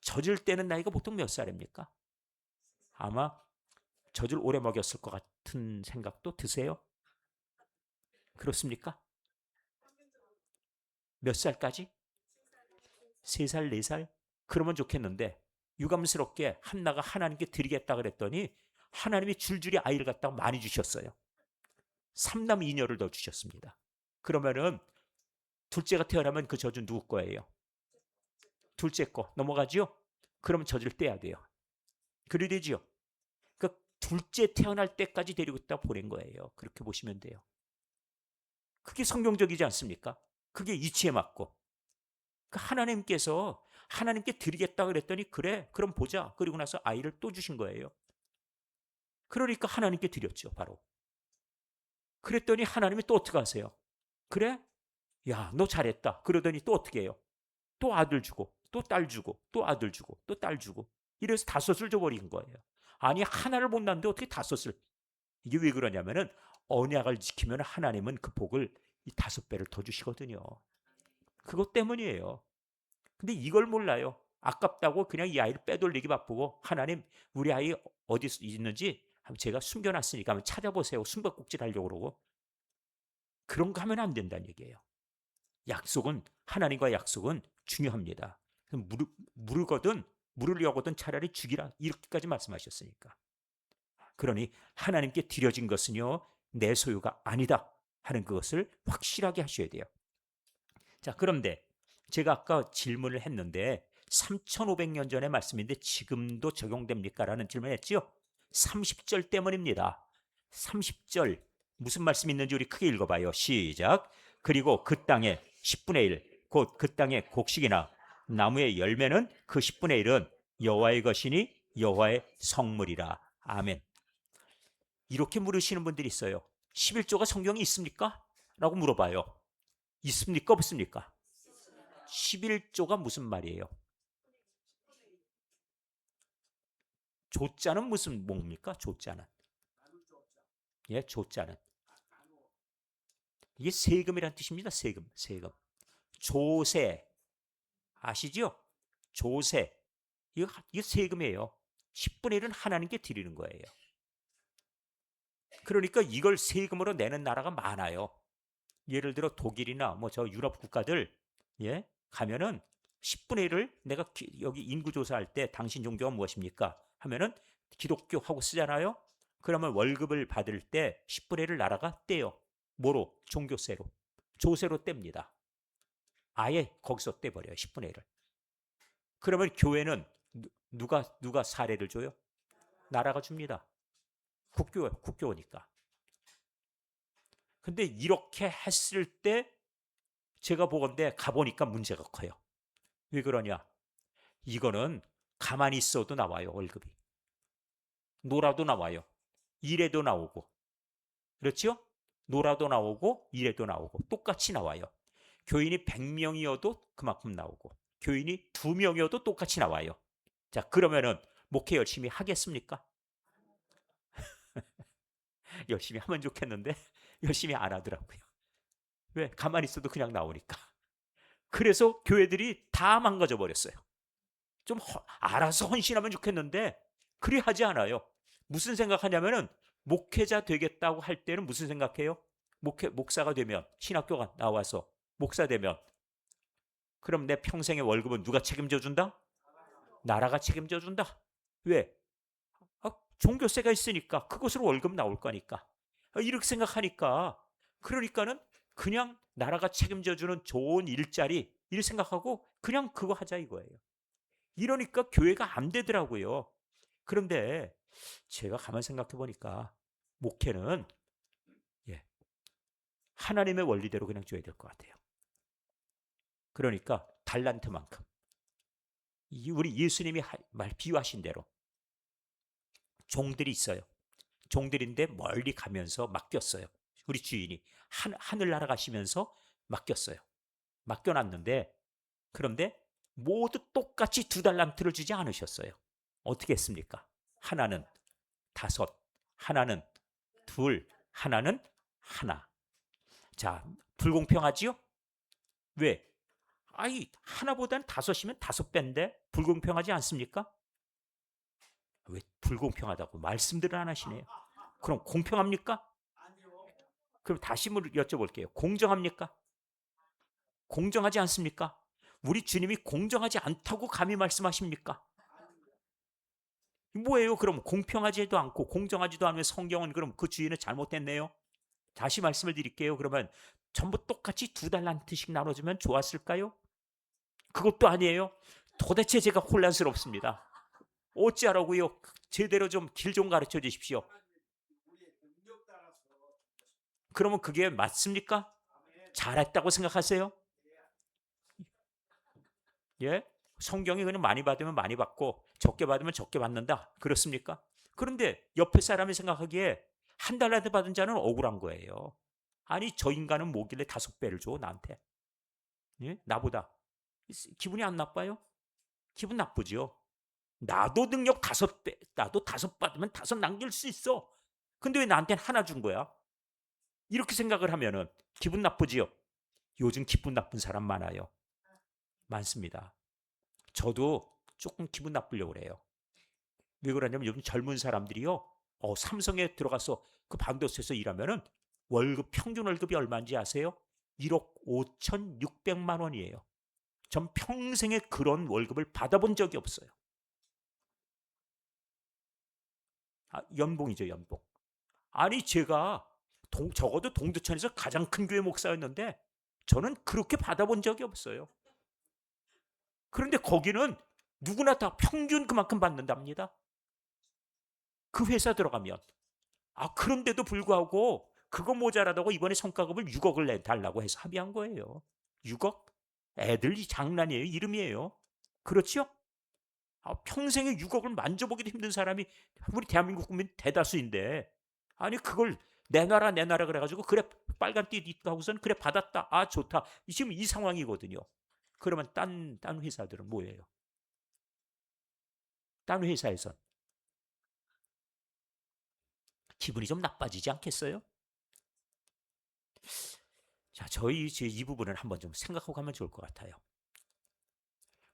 젖을 떼는 나이가 보통 몇 살입니까? 아마 젖을 오래 먹였을 것 같은 생각도 드세요? 그렇습니까? 몇 살까지? 3살, 4살? 그러면 좋겠는데 유감스럽게 한나가 하나님께 드리겠다 그랬더니 하나님이 줄줄이 아이를 갖다가 많이 주셨어요. 3남 2녀를 더 주셨습니다. 그러면은 둘째가 태어나면 그 젖은 누구 거예요? 둘째 거 넘어가지요? 그러면 젖을 떼야 돼요. 그래 되지요? 그 둘째 태어날 때까지 데리고 있다 보낸 거예요. 그렇게 보시면 돼요. 그게 성경적이지 않습니까? 그게 이치에 맞고. 하나님께서 하나님께 드리겠다 그랬더니 그래 그럼 보자. 그리고 나서 아이를 또 주신 거예요. 그러니까 하나님께 드렸죠. 바로. 그랬더니 하나님이 또 어떻게 하세요? 그래? 야, 너 잘했다. 그러더니 또 어떻게 해요? 또 아들 주고 또 딸 주고 또 아들 주고 또 딸 주고 이래서 다섯을 줘버린 거예요. 아니 하나를 못 낳는데 어떻게 다섯을. 이게 왜 그러냐면은 언약을 지키면 하나님은 그 복을 이 5배를 더 주시거든요. 그것 때문이에요. 근데 이걸 몰라요. 아깝다고 그냥 이 아이를 빼돌리기 바쁘고 하나님 우리 아이 어디 있는지 제가 숨겨놨으니까 한번 찾아보세요. 숨바꼭질 하려고 그러고 그런 거 하면 안 된다는 얘기예요. 약속은 하나님과 약속은 중요합니다. 물으려거든 차라리 죽이라 이렇게까지 말씀하셨으니까. 그러니 하나님께 드려진 것은요 내 소유가 아니다 하는 그것을 확실하게 하셔야 돼요. 자, 그런데 제가 아까 질문을 했는데 3,500년 전의 말씀인데 지금도 적용됩니까? 라는 질문을 했죠. 30절 때문입니다. 30절 무슨 말씀이 있는지 우리 크게 읽어봐요. 시작. 그리고 그 땅에 10분의 1 곧 그 땅의 곡식이나 나무의 열매는 그 10분의 1은 여호와의 것이니 여호와의 성물이라. 아멘. 이렇게 물으시는 분들이 있어요. 11조가 성경에 있습니까? 라고 물어봐요. 있습니까? 없습니까? 11조가 무슨 말이에요? 조자는 무슨 뭡니까? 조자는. 예, 조자는. 이게 세금이란 뜻입니다. 세금. 조세. 아시죠? 조세. 이거 세금이에요. 10분의 1은 하나님께 드리는 거예요. 그러니까 이걸 세금으로 내는 나라가 많아요. 예를 들어 독일이나 뭐 저 유럽 국가들 예 가면은 10분의 1을 내가 여기 인구 조사할 때 당신 종교가 무엇입니까? 하면은 기독교 하고 쓰잖아요. 그러면 월급을 받을 때 10분의 1을 나라가 떼요. 뭐로? 종교세로. 조세로 뗍니다. 아예 거기서 떼버려요. 10분의 1을. 그러면 교회는 누가 사례를 줘요? 나라가 줍니다. 국교니까. 근데 이렇게 했을 때 제가 보건대 가보니까 문제가 커요. 왜 그러냐? 이거는 가만히 있어도 나와요. 월급이. 놀아도 나와요. 일해도 나오고. 그렇죠? 놀아도 나오고 일해도 나오고 똑같이 나와요. 교인이 100명이어도 그만큼 나오고 교인이 2명이어도 똑같이 나와요. 자, 그러면은 목회 열심히 하겠습니까? 열심히 하면 좋겠는데 열심히 안 하더라고요. 왜? 가만히 있어도 그냥 나오니까. 그래서 교회들이 다 망가져 버렸어요. 좀 알아서 헌신하면 좋겠는데 그리 하지 않아요. 무슨 생각하냐면은 목회자 되겠다고 할 때는 무슨 생각해요? 목사가 되면 신학교가 나와서 목사 되면 그럼 내 평생의 월급은 누가 책임져 준다? 나라가 책임져 준다. 왜? 종교세가 있으니까 그것으로 월급 나올 거니까. 이렇게 생각하니까 그러니까는 그냥 나라가 책임져 주는 좋은 일자리 일 생각하고 그냥 그거 하자 이거예요. 이러니까 교회가 안 되더라고요. 그런데 제가 가만 생각해 보니까 목회는 하나님의 원리대로 그냥 줘야 될 것 같아요. 그러니까 달란트만큼 우리 예수님이 비유하신 대로 종들이 있어요. 종들인데 멀리 가면서 맡겼어요. 우리 주인이 하늘나라 가시면서 맡겼어요. 맡겨놨는데 그런데 모두 똑같이 2달란트를 주지 않으셨어요. 어떻게 했습니까? 하나는 5, 하나는 2, 하나는 1. 자, 불공평하지요? 왜? 하나보다는 5이면 5배인데 불공평하지 않습니까? 왜 불공평하다고 말씀들을 안 하시네요. 그럼 공평합니까? 그럼 다시 여쭤볼게요. 공정합니까? 공정하지 않습니까? 우리 주님이 공정하지 않다고 감히 말씀하십니까? 뭐예요? 그럼 공평하지도 않고 공정하지도 않으면 성경은 그럼 그 주인은 잘못됐네요. 다시 말씀을 드릴게요. 그러면 전부 똑같이 2달란트씩 나눠주면 좋았을까요? 그것도 아니에요. 도대체 제가 혼란스럽습니다. 어찌하라고요? 제대로 좀 길 좀 가르쳐 주십시오. 그러면 그게 맞습니까? 잘했다고 생각하세요? 예? 성경이 그냥 많이 받으면 많이 받고 적게 받으면 적게 받는다. 그렇습니까? 그런데 옆에 사람이 생각하기에 한 달라도 받은 자는 억울한 거예요. 아니 저 인간은 뭐길래 5배를 줘 나한테? 예? 나보다 기분이 안 나빠요? 기분 나쁘죠. 나도 능력 5배, 나도 5 받으면 5 남길 수 있어. 근데 왜 나한테는 하나 준 거야? 이렇게 생각을 하면은 기분 나쁘지요. 요즘 기분 나쁜 사람 많아요. 많습니다. 저도 조금 기분 나쁘려고 그래요. 왜 그러냐면 요즘 젊은 사람들이요. 삼성에 들어가서 그 반도체에서 일하면은 월급 평균 월급이 얼마인지 아세요? 1억 5,600만 원이에요. 전 평생에 그런 월급을 받아본 적이 없어요. 연봉이죠, 연봉. 아니 제가 적어도 동두천에서 가장 큰 교회 목사였는데 저는 그렇게 받아본 적이 없어요. 그런데 거기는 누구나 다 평균 그만큼 받는답니다. 그 회사 들어가면. 그런데도 불구하고 그거 모자라다고 이번에 성과급을 6억을 내달라고 해서 합의한 거예요. 6억? 애들이 장난이에요. 이름이에요. 그렇죠? 평생에 6억을 만져보기도 힘든 사람이 우리 대한민국 국민 대다수인데 아니 그걸 내놔라 그래가지고 그래 빨간 띠 있다 하고선 그래 받았다. 좋다. 지금 이 상황이거든요. 그러면 딴 회사들은 뭐예요? 딴 회사에선 기분이 좀 나빠지지 않겠어요? 자, 저희 이 부분을 한번 좀 생각하고 가면 좋을 것 같아요.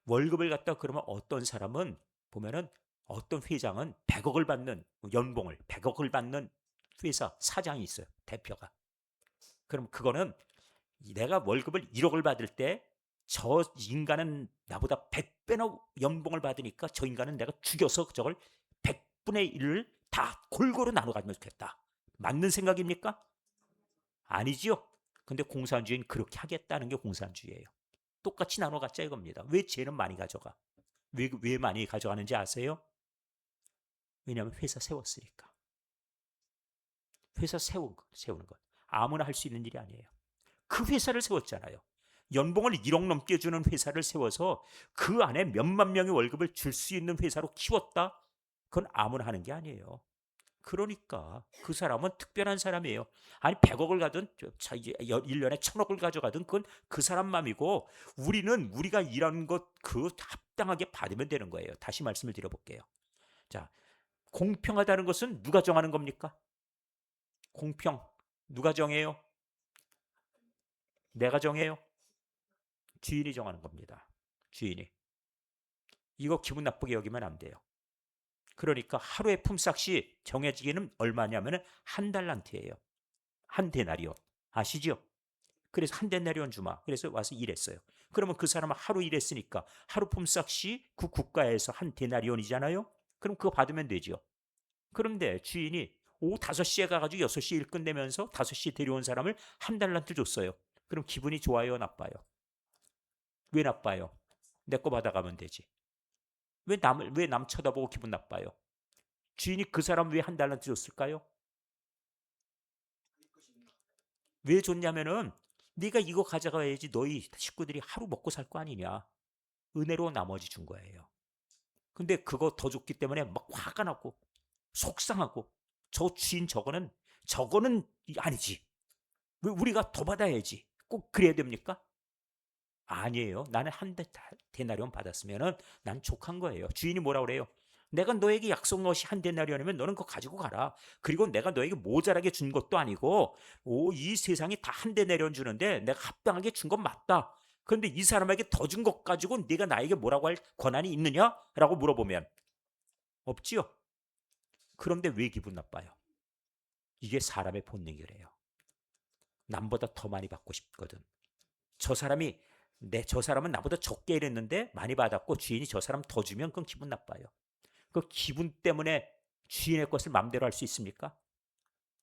월급을 갖다 그러면 어떤 사람은 보면은 어떤 회장은 100억을 받는 연봉을 100억을 받는 회사 사장이 있어요. 대표가. 그럼 그거는 내가 월급을 1억을 받을 때 저 인간은 나보다 100배나 연봉을 받으니까 저 인간은 내가 죽여서 저걸 100분의 1을 다 골고루 나눠 가지면 좋겠다. 맞는 생각입니까? 아니지요. 근데 공산주의는 그렇게 하겠다는 게 공산주의예요. 똑같이 나눠 갖자 이겁니다. 왜 쟤는 많이 가져가? 왜 많이 가져가는지 아세요? 왜냐하면 회사 세웠으니까. 회사 세우는 것. 아무나 할 수 있는 일이 아니에요. 그 회사를 세웠잖아요. 연봉을 1억 넘게 주는 회사를 세워서 그 안에 몇만 명의 월급을 줄 수 있는 회사로 키웠다? 그건 아무나 하는 게 아니에요. 그러니까 그 사람은 특별한 사람이에요. 아니 100억을 가든 1년에 1000억을 가져가든 그건 그 사람 맘이고 우리는 우리가 일하는 것 그 합당하게 받으면 되는 거예요. 다시 말씀을 드려볼게요. 자, 공평하다는 것은 누가 정하는 겁니까? 공평. 누가 정해요? 내가 정해요? 주인이 정하는 겁니다. 주인이. 이거 기분 나쁘게 여기면 안 돼요. 그러니까 하루의 품삯이 정해지기는 얼마냐면 한 달란트예요. 한 데나리온. 아시죠? 그래서 한 데나리온 주마. 그래서 와서 일했어요. 그러면 그 사람은 하루 일했으니까 하루 품삯이 그 국가에서 한 데나리온이잖아요. 그럼 그거 받으면 되죠. 그런데 주인이 오후 5시에 가가지고 6시에 일 끝내면서 5시에 데려온 사람을 한 달란트 줬어요. 그럼 기분이 좋아요, 나빠요? 왜 나빠요? 내 거 받아가면 되지. 왜 남 쳐다보고 기분 나빠요? 주인이 그 사람 왜 한 달란트 줬을까요? 왜 줬냐면은 네가 이거 가져가야지 너희 식구들이 하루 먹고 살 거 아니냐. 은혜로 나머지 준 거예요. 근데 그거 더 줬기 때문에 막 화가 나고 속상하고 저 주인 저거는 아니지. 왜 우리가 더 받아야지. 꼭 그래야 됩니까? 아니에요. 나는 한 데나리온 받았으면은 난 족한 거예요. 주인이 뭐라 그래요? 내가 너에게 약속 없이 한 데나리온이면 너는 그거 가지고 가라. 그리고 내가 너에게 모자라게 준 것도 아니고 이 세상이 다 한 데나리온 주는데 내가 합당하게 준 건 맞다. 그런데 이 사람에게 더 준 것 가지고 네가 나에게 뭐라고 할 권한이 있느냐? 라고 물어보면 없지요. 그런데 왜 기분 나빠요? 이게 사람의 본능이래요. 남보다 더 많이 받고 싶거든. 저 사람은 나보다 적게 일했는데 많이 받았고 주인이 저 사람 더 주면 그건 기분 나빠요. 그 기분 때문에 주인의 것을 마음대로 할 수 있습니까?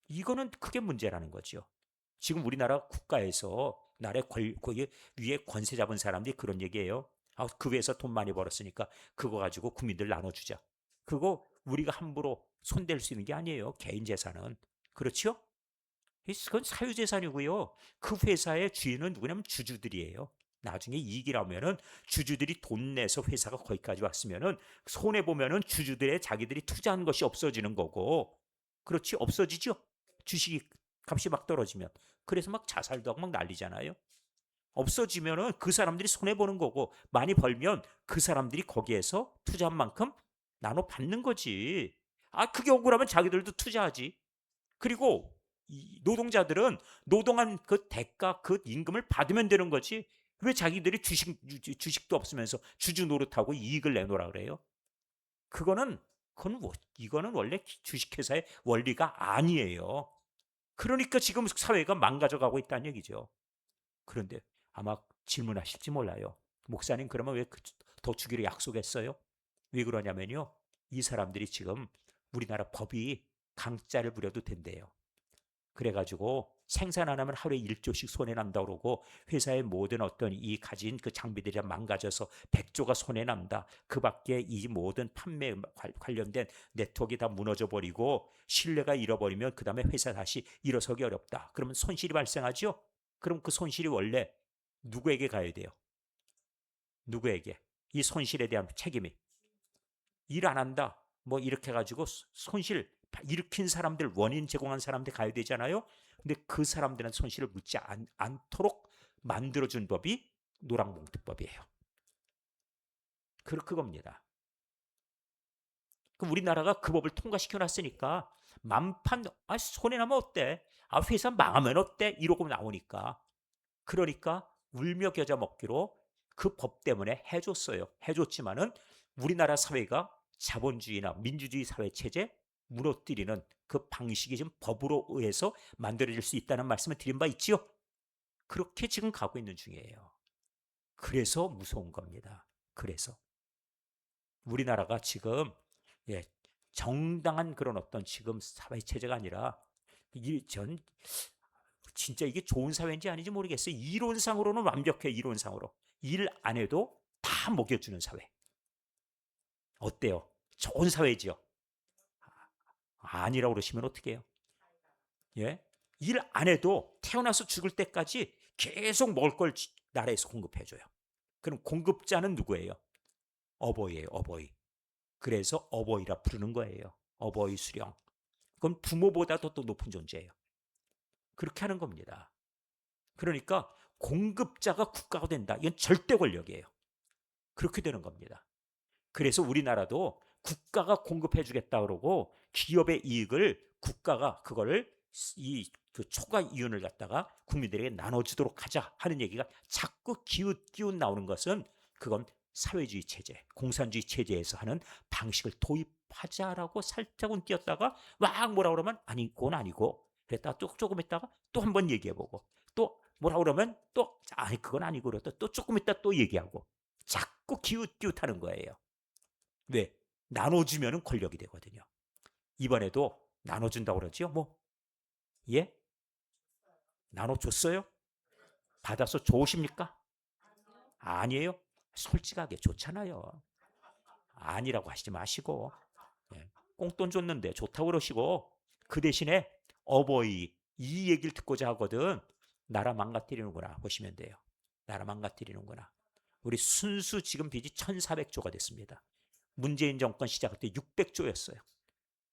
이거는 크게 문제라는 거죠. 지금 우리나라 국가에서 거기 위에 권세 잡은 사람들이 그런 얘기예요. 그 위에서 돈 많이 벌었으니까 그거 가지고 국민들 나눠주자. 그거 우리가 함부로 손댈 수 있는 게 아니에요. 개인 재산은. 그렇죠? 그건 사유재산이고요. 그 회사의 주인은 누구냐면 주주들이에요. 나중에 이익이 나오면은 주주들이 돈 내서 회사가 거기까지 왔으면은 손해 보면은 주주들의 자기들이 투자한 것이 없어지는 거고, 그렇지 없어지죠. 주식 값이 막 떨어지면 그래서 막 자살도 하고 막 난리잖아요. 없어지면은 그 사람들이 손해 보는 거고, 많이 벌면 그 사람들이 거기에서 투자한 만큼 나눠 받는 거지. 아 그게 억울하면 자기들도 투자하지. 그리고 이 노동자들은 노동한 그 대가, 그 임금을 받으면 되는 거지. 왜 자기들이 주식도 없으면서 주주 노릇하고 이익을 내놓으라 그래요? 그거는 그건 뭐, 이거는 원래 주식회사의 원리가 아니에요. 그러니까 지금 사회가 망가져가고 있다는 얘기죠. 그런데 아마 질문하실지 몰라요. 목사님 그러면 왜 더 주기로 약속했어요? 왜 그러냐면요. 이 사람들이 지금 우리나라 법이 강짜를 부려도 된대요. 그래가지고 생산 안 하면 하루에 1조씩 손해난다 그러고, 회사의 모든 어떤 이 가진 그 장비들이 망가져서 100조가 손해난다. 그 밖에 이 모든 판매 관련된 네트워크가 다 무너져 버리고 신뢰가 잃어버리면 그 다음에 회사 다시 일어서기 어렵다. 그러면 손실이 발생하죠. 그럼 그 손실이 원래 누구에게 가야 돼요? 누구에게? 이 손실에 대한 책임이 일 안 한다 뭐 이렇게 해가지고 손실 일으킨 사람들, 원인 제공한 사람들 가야 되잖아요. 근데 그 사람들은 손실을 묻지 않도록 만들어준 법이 노랑봉투법이에요. 그겁니다. 그럼 우리나라가 그 법을 통과시켜 놨으니까 만판, 아 손해나면 어때, 아 회사 망하면 어때, 이러고 나오니까. 그러니까 울며 겨자 먹기로 그 법 때문에 해줬어요. 해줬지만은 우리나라 사회가 자본주의나 민주주의 사회 체제 무너뜨리는 그 방식이 지금 법으로 의해서 만들어질 수 있다는 말씀을 드린 바 있지요. 그렇게 지금 가고 있는 중이에요. 그래서 무서운 겁니다. 그래서 우리나라가 지금, 예, 정당한 그런 어떤 지금 사회 체제가 아니라, 전 진짜 이게 좋은 사회인지 아닌지 모르겠어요. 이론상으로는 완벽해. 이론상으로 일 안 해도 다 먹여주는 사회. 어때요? 좋은 사회지요. 아니라고 그러시면 어떻게 해요? 예? 일 안 해도 태어나서 죽을 때까지 계속 먹을 걸 나라에서 공급해줘요. 그럼 공급자는 누구예요? 어버이예요. 어버이. 그래서 어버이라 부르는 거예요. 어버이 수령. 그건 부모보다도 또 높은 존재예요. 그렇게 하는 겁니다. 그러니까 공급자가 국가가 된다. 이건 절대 권력이에요. 그렇게 되는 겁니다. 그래서 우리나라도 국가가 공급해 주겠다 그러고 기업의 이익을 국가가 그거를 그 초과 이윤을 갖다가 국민들에게 나눠주도록 하자 하는 얘기가 자꾸 기웃기웃 나오는 것은, 그건 사회주의 체제, 공산주의 체제에서 하는 방식을 도입하자라고 살짝은 뛰었다가 막 뭐라 그러면 아니 그건 아니고, 그랬다가 또 조금 있다가 또 한 번 얘기해보고, 또 뭐라 그러면 또 아니 그건 아니고, 그랬다 또 조금 있다 또 얘기하고, 자꾸 기웃기웃하는 거예요. 왜? 나눠주면 권력이 되거든요. 이번에도 나눠준다고 그러지요? 뭐, 예? 나눠줬어요? 받아서 좋으십니까? 아니에요? 솔직하게 좋잖아요. 아니라고 하시지 마시고, 예. 꽁돈 줬는데 좋다고 그러시고, 그 대신에 어버이, 이 얘기를 듣고자 하거든. 나라 망가뜨리는구나 보시면 돼요. 나라 망가뜨리는구나. 우리 순수 지금 빚이 1,400조가 됐습니다. 문재인 정권 시작할 때 600조였어요.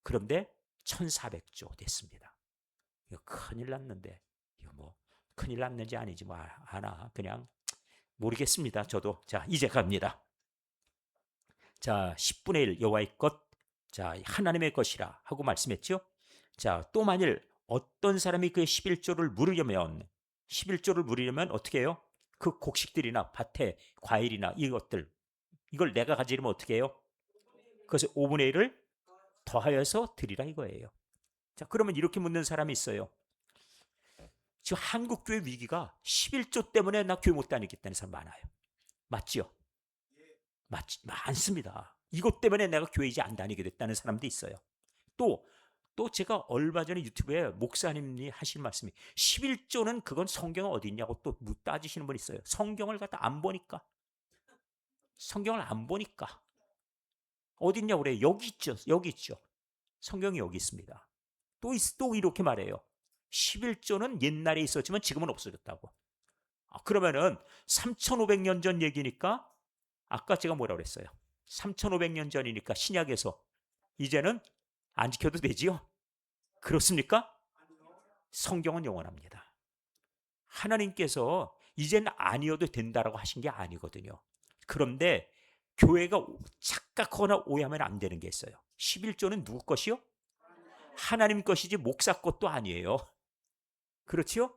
그런데 1,400조 됐습니다. 이거 큰일 났는데, 이거 뭐 큰일 났는지 아니지 뭐 아나 그냥 모르겠습니다. 저도. 자 이제 갑니다. 자 10분의 1 여호와의 것, 자 하나님의 것이라 하고 말씀했죠. 자또 만일 어떤 사람이 그 11조를 물으려면, 11조를 물으려면 어떻게 해요? 그 곡식들이나 밭에 과일이나 이것들, 이걸 내가 가지려면 어떻게 해요? 그것을 5분의 1을 더하여서 드리라 이거예요. 자 그러면 이렇게 묻는 사람이 있어요. 지금 한국교회 위기가 11조 때문에 나 교회 못 다니겠다는 사람 많아요. 맞지요? 많습니다. 이것 때문에 내가 교회 이제 안 다니게 됐다는 사람도 있어요. 또, 또 제가 얼마 전에 유튜브에 목사님이 하신 말씀이, 11조는 그건 성경 어디 있냐고 또 따지시는 분 있어요. 성경을 갖다 안 보니까. 성경을 안 보니까. 어디 있냐고 그래요. 여기 있죠. 여기 있죠. 성경이 여기 있습니다. 또 이렇게 말해요. 11조는 옛날에 있었지만 지금은 없어졌다고. 그러면은 3500년 전 얘기니까 아까 제가 뭐라고 그랬어요? 3500년 전이니까 신약에서 이제는 안 지켜도 되지요? 그렇습니까? 성경은 영원합니다. 하나님께서 이제는 아니어도 된다라고 하신 게 아니거든요. 그런데 교회가 착각하거나 오해하면 안 되는 게 있어요. 11조는 누구 것이요? 하나님 것이지 목사 것도 아니에요. 그렇지요?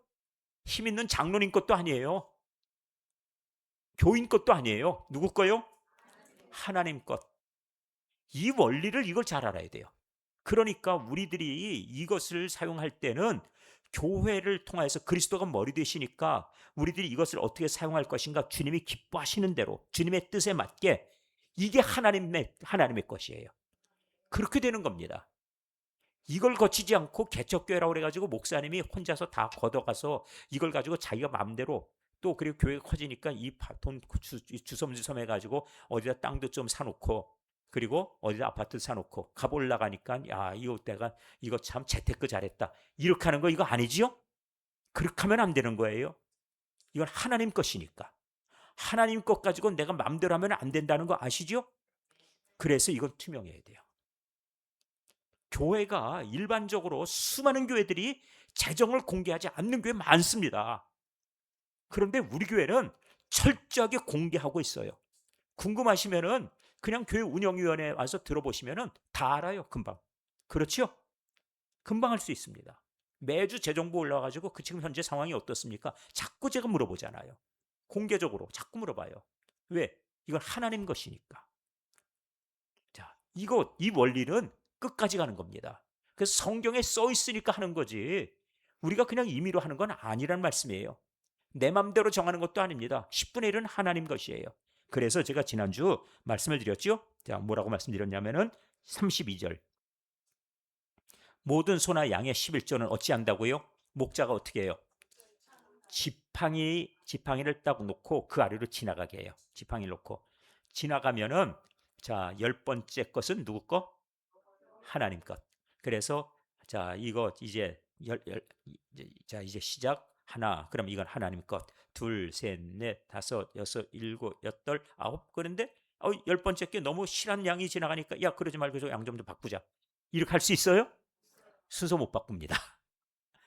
힘 있는 장로님 것도 아니에요. 교인 것도 아니에요. 누구 거요? 하나님 것. 이 원리를 이걸 잘 알아야 돼요. 그러니까 우리들이 이것을 사용할 때는 교회를 통해서 그리스도가 머리 되시니까 우리들이 이것을 어떻게 사용할 것인가 주님이 기뻐하시는 대로 주님의 뜻에 맞게 이게 하나님의 것이에요. 그렇게 되는 겁니다. 이걸 거치지 않고 개척교회라고 그래가지고 목사님이 혼자서 다 걷어가서 이걸 가지고 자기가 마음대로 또 그리고 교회가 커지니까 돈 주섬주섬 해가지고 어디다 땅도 좀 사놓고 그리고 어디다 아파트 사놓고 값 올라가니까 야 이거 내가 이거 참 재테크 잘했다 이렇게 하는 거 이거 아니지요? 그렇게 하면 안 되는 거예요. 이건 하나님 것이니까 하나님 것 가지고 내가 마음대로 하면 안 된다는 거 아시죠? 그래서 이건 투명해야 돼요. 교회가 일반적으로 수많은 교회들이 재정을 공개하지 않는 교회 많습니다. 그런데 우리 교회는 철저하게 공개하고 있어요. 궁금하시면은 그냥 교회 운영위원회 와서 들어보시면은 다 알아요. 금방. 그렇죠? 금방 할 수 있습니다. 매주 재정부 올라와가지고 그 지금 현재 상황이 어떻습니까? 자꾸 제가 물어보잖아요. 공개적으로 자꾸 물어봐요. 왜? 이건 하나님 것이니까. 자, 이 원리는 끝까지 가는 겁니다. 그래서 성경에 써 있으니까 하는 거지. 우리가 그냥 임의로 하는 건 아니란 말씀이에요. 내 맘대로 정하는 것도 아닙니다. 10분의 1은 하나님 것이에요. 그래서 제가 지난주 말씀을 드렸죠. 자, 뭐라고 말씀드렸냐면은 32절. 모든 소나 양의 11조는 어찌한다고요? 목자가 어떻게 해요? 지팡이를 딱 놓고 그 아래로 지나가게 해요. 지팡이를 놓고 지나가면은 자, 열 번째 것은 누구 거? 하나님 것. 그래서 자, 이거 이제 자, 이제 시작. 하나. 그럼 이건 하나님 것. 둘, 셋, 넷, 다섯, 여섯, 일곱, 여덟, 아홉. 그런데 열 번째 게 너무 실한 양이 지나가니까 야, 그러지 말고 저 양 좀 더 바꾸자. 이렇게 할 수 있어요? 순서 못 바꿉니다.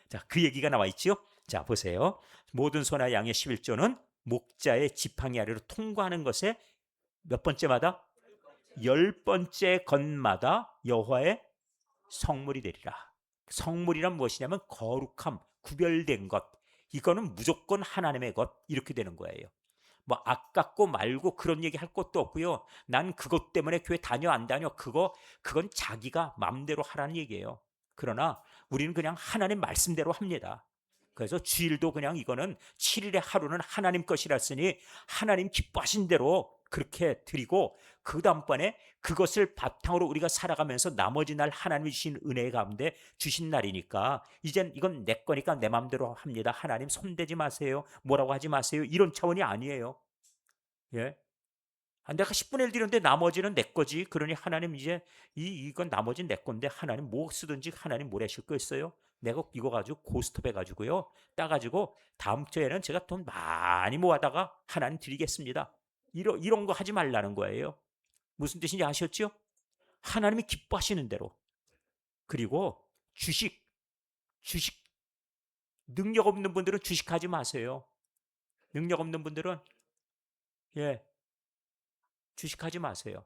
자, 그 얘기가 나와 있지요? 자, 보세요. 모든 소나 양의 11조는 목자의 지팡이 아래로 통과하는 것에 몇 번째마다? 열 번째 것마다 여호와의 성물이 되리라. 성물이란 무엇이냐면 거룩함, 구별된 것. 이거는 무조건 하나님의 것 이렇게 되는 거예요. 뭐 아깝고 말고 그런 얘기 할 것도 없고요. 난 그것 때문에 교회 다녀 안 다녀 그건 자기가 마음대로 하라는 얘기예요. 그러나 우리는 그냥 하나님 말씀대로 합니다. 그래서 주일도 그냥 이거는 7일의 하루는 하나님 것이라 쓰니 하나님 기뻐하신 대로 그렇게 드리고 그 다음번에 그것을 바탕으로 우리가 살아가면서 나머지 날 하나님이 주신 은혜 가운데 주신 날이니까 이젠 이건 내 거니까 내 마음대로 합니다. 하나님 손대지 마세요. 뭐라고 하지 마세요. 이런 차원이 아니에요. 예. 내가 10분의 1 드렸는데 나머지는 내 거지. 그러니 하나님 이제 이건 나머지는 내 건데 하나님 뭐 쓰든지 하나님 뭐라실 거 있어요? 내가 이거 가지고 고스톱 해가지고요. 따가지고 다음 주에는 제가 돈 많이 모아다가 하나님 드리겠습니다. 이런 거 하지 말라는 거예요. 무슨 뜻인지 아셨죠? 하나님이 기뻐하시는 대로. 그리고 주식 능력 없는 분들은 주식하지 마세요. 능력 없는 분들은 예 주식하지 마세요.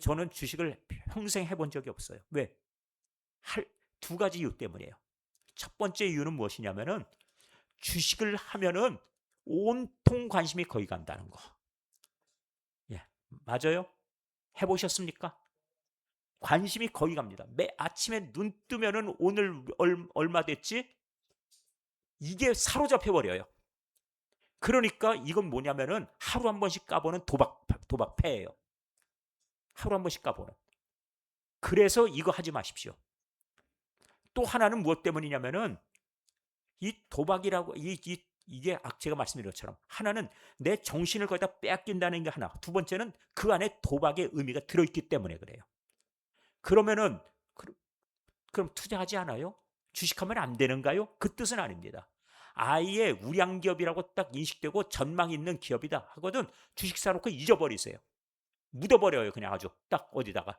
저는 주식을 평생 해본 적이 없어요. 왜? 두 가지 이유 때문이에요. 첫 번째 이유는 무엇이냐면은 주식을 하면은 온통 관심이 거기 간다는 거. 예, 맞아요? 해보셨습니까? 관심이 거기 갑니다. 매 아침에 눈 뜨면은 오늘 얼마 됐지? 이게 사로잡혀 버려요. 그러니까 이건 뭐냐면은 하루 한 번씩 까보는 도박패예요. 하루 한 번씩 까보는. 그래서 이거 하지 마십시오. 또 하나는 무엇 때문이냐면은 이 도박이라고 이 이게 제가 말씀드린 것처럼 하나는 내 정신을 거기다 빼앗긴다는 게 하나, 두 번째는 그 안에 도박의 의미가 들어있기 때문에 그래요. 그러면은 그럼 투자하지 않아요? 주식하면 안 되는가요? 그 뜻은 아닙니다. 아예 우량기업이라고 딱 인식되고 전망 있는 기업이다 하거든 주식 사놓고 잊어버리세요. 묻어버려요. 그냥 아주 딱 어디다가.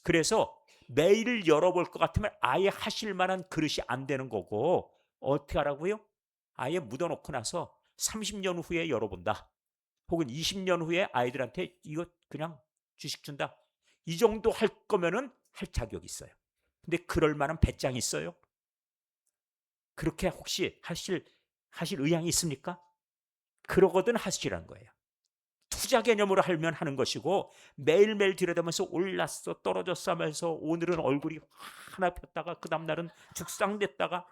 그래서 매일 열어볼 것 같으면 아예 하실 만한 그릇이 안 되는 거고, 어떻게 하라고요? 아예 묻어놓고 나서 30년 후에 열어본다. 혹은 20년 후에 아이들한테 이거 그냥 주식 준다. 이 정도 할 거면은 할 자격이 있어요. 근데 그럴 만한 배짱이 있어요? 그렇게 혹시 하실 의향이 있습니까? 그러거든 하시라는 거예요. 투자 개념으로 하면 하는 것이고, 매일매일 들여다보면서 올랐어 떨어졌어 하면서 오늘은 얼굴이 하나 폈다가 그 다음날은 죽상됐다가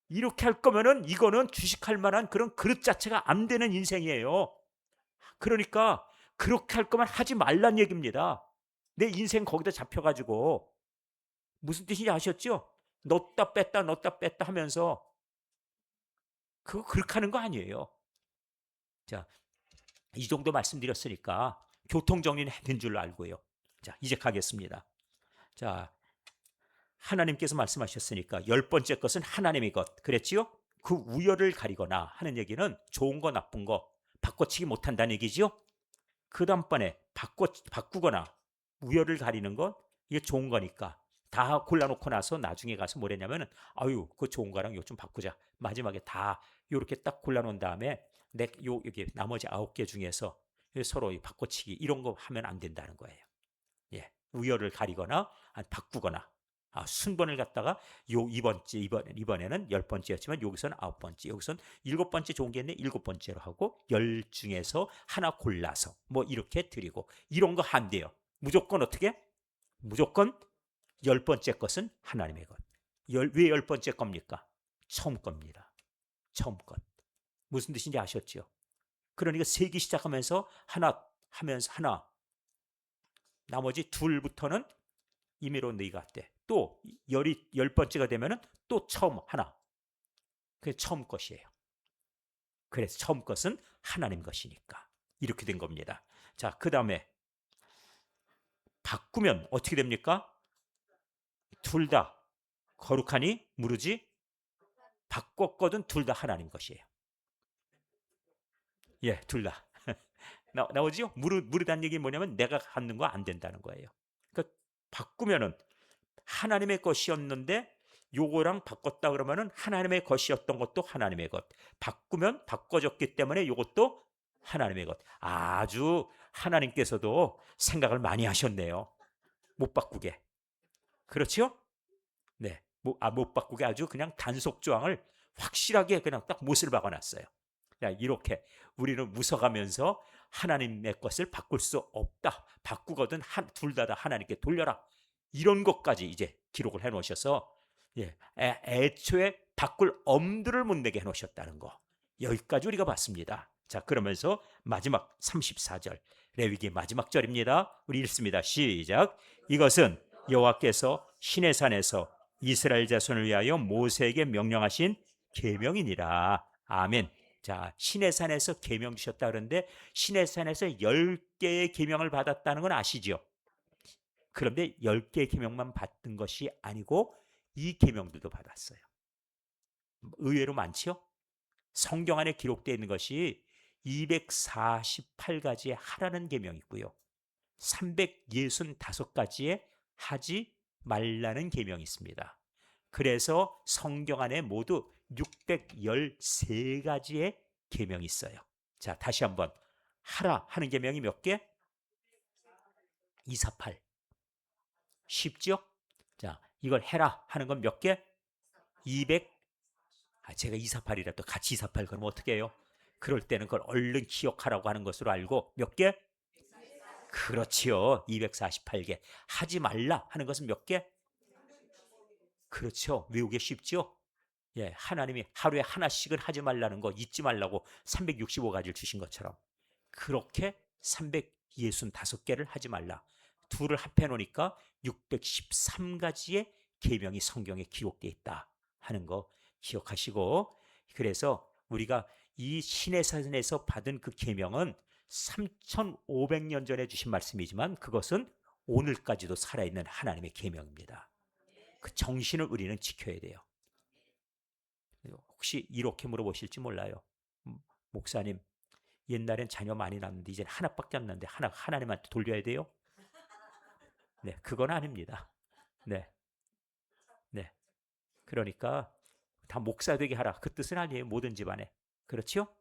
이렇게 할 거면은 이거는 주식할 만한 그런 그릇 자체가 안 되는 인생이에요. 그러니까 그렇게 할 거면 하지 말란 얘기입니다. 내 인생 거기다 잡혀가지고 무슨 뜻인지 아셨죠? 넣었다 뺐다 하면서 그거 그렇게 하는 거 아니에요. 자, 이 정도 말씀드렸으니까 교통정리는 된 줄로 알고요. 자, 이제 가겠습니다. 자, 하나님께서 말씀하셨으니까 열 번째 것은 하나님의 것 그랬지요? 그 우열을 가리거나 하는 얘기는 좋은 거 나쁜 거 바꿔치기 못한다는 얘기지요? 그 다음번에 바꾸거나 우열을 가리는 건 이게 좋은 거니까 다 골라놓고 나서 나중에 가서 뭐랬냐면은 아유 그 좋은 거랑 요 좀 바꾸자. 마지막에 다 요렇게 딱 골라놓은 다음에 여기 나머지 9개 중에서 서로 바꿔치기 이런 거 하면 안 된다는 거예요. 예, 우열을 가리거나 바꾸거나 순번을 갖다가 요 이번에는 열 번째였지만 여기서는 아홉 번째, 여기서는 일곱 번째 좋은 게 있네 일곱 번째로 하고 열 중에서 하나 골라서 뭐 이렇게 드리고 이런 거 안 돼요. 무조건 어떻게? 무조건 열 번째 것은 하나님의 것. 왜 열 번째 겁니까? 처음 겁니다. 처음 것. 무슨 뜻인지 아셨죠? 그러니까 세기 시작하면서 하나 하면서 하나 나머지 둘부터는 임의로 너희가 때. 또 열 번째가 되면은 또 처음 하나. 그게 처음 것이에요. 그래서 처음 것은 하나님 것이니까 이렇게 된 겁니다. 자, 그 다음에 바꾸면 어떻게 됩니까? 둘 다 거룩하니 무르지 바꿨거든 둘 다 하나님 것이에요. 예, 둘 다. 나오지요? 무르다는 얘기 뭐냐면 내가 갖는 거 안 된다는 거예요. 그러니까 바꾸면은 하나님의 것이었는데 요거랑 바꿨다 그러면은 하나님의 것이었던 것도 하나님의 것. 바꾸면 바꿔졌기 때문에 요것도 하나님의 것. 아주 하나님께서도 생각을 많이 하셨네요. 못 바꾸게. 그렇죠? 네. 못 바꾸게 아주 그냥 단속 조항을 확실하게 그냥 딱 못을 박아놨어요. 이렇게 우리는 웃어가면서 하나님의 것을 바꿀 수 없다. 바꾸거든 둘 다 하나님께 돌려라. 이런 것까지 이제 기록을 해놓으셔서 애초에 바꿀 엄두를 못 내게 해놓으셨다는 거. 여기까지 우리가 봤습니다. 자, 그러면서 마지막 34절 레위기 마지막 절입니다. 우리 읽습니다. 시작. 이것은 여호와께서 시내산에서 이스라엘 자손을 위하여 모세에게 명령하신 계명이니라. 아멘. 자, 시내산에서 계명 주셨다 그러는데 시내산에서 10개의 계명을 받았다는 건 아시죠? 그런데 10개의 계명만 받은 것이 아니고 이 계명들도 받았어요. 의외로 많죠? 성경 안에 기록되어 있는 것이 248가지의 하라는 계명이 있고요. 365가지의 하지 말라는 계명이 있습니다. 그래서 성경 안에 모두 613가지의 계명이 있어요. 자, 다시 한번 하라 하는 계명이 몇 개? 248. 쉽죠? 자, 이걸 해라 하는 건 몇 개? 200. 제가 248이라 또 같이 248 그러면 어떻게 해요? 그럴 때는 그걸 얼른 기억하라고 하는 것으로 알고 몇 개? 그렇지요. 248개. 하지 말라 하는 것은 몇 개? 그렇죠. 외우기 쉽죠? 예, 하나님이 하루에 하나씩은 하지 말라는 거 잊지 말라고 365가지를 주신 것처럼 그렇게 365개를 하지 말라. 둘을 합해 놓으니까 613가지의 계명이 성경에 기록되어 있다 하는 거 기억하시고 그래서 우리가 이 시내산에서 받은 그 계명은 3,500년 전에 주신 말씀이지만 그것은 오늘까지도 살아있는 하나님의 계명입니다. 그 정신을 우리는 지켜야 돼요. 혹시 이렇게 물어보실지 몰라요. 목사님, 옛날엔 자녀 많이 낳는데 이제 하나밖에 안 낳는데 하나님한테 돌려야 돼요? 네, 그건 아닙니다. 네, 네. 그러니까 다 목사 되게 하라. 그 뜻은 아니에요. 모든 집안에. 그렇죠?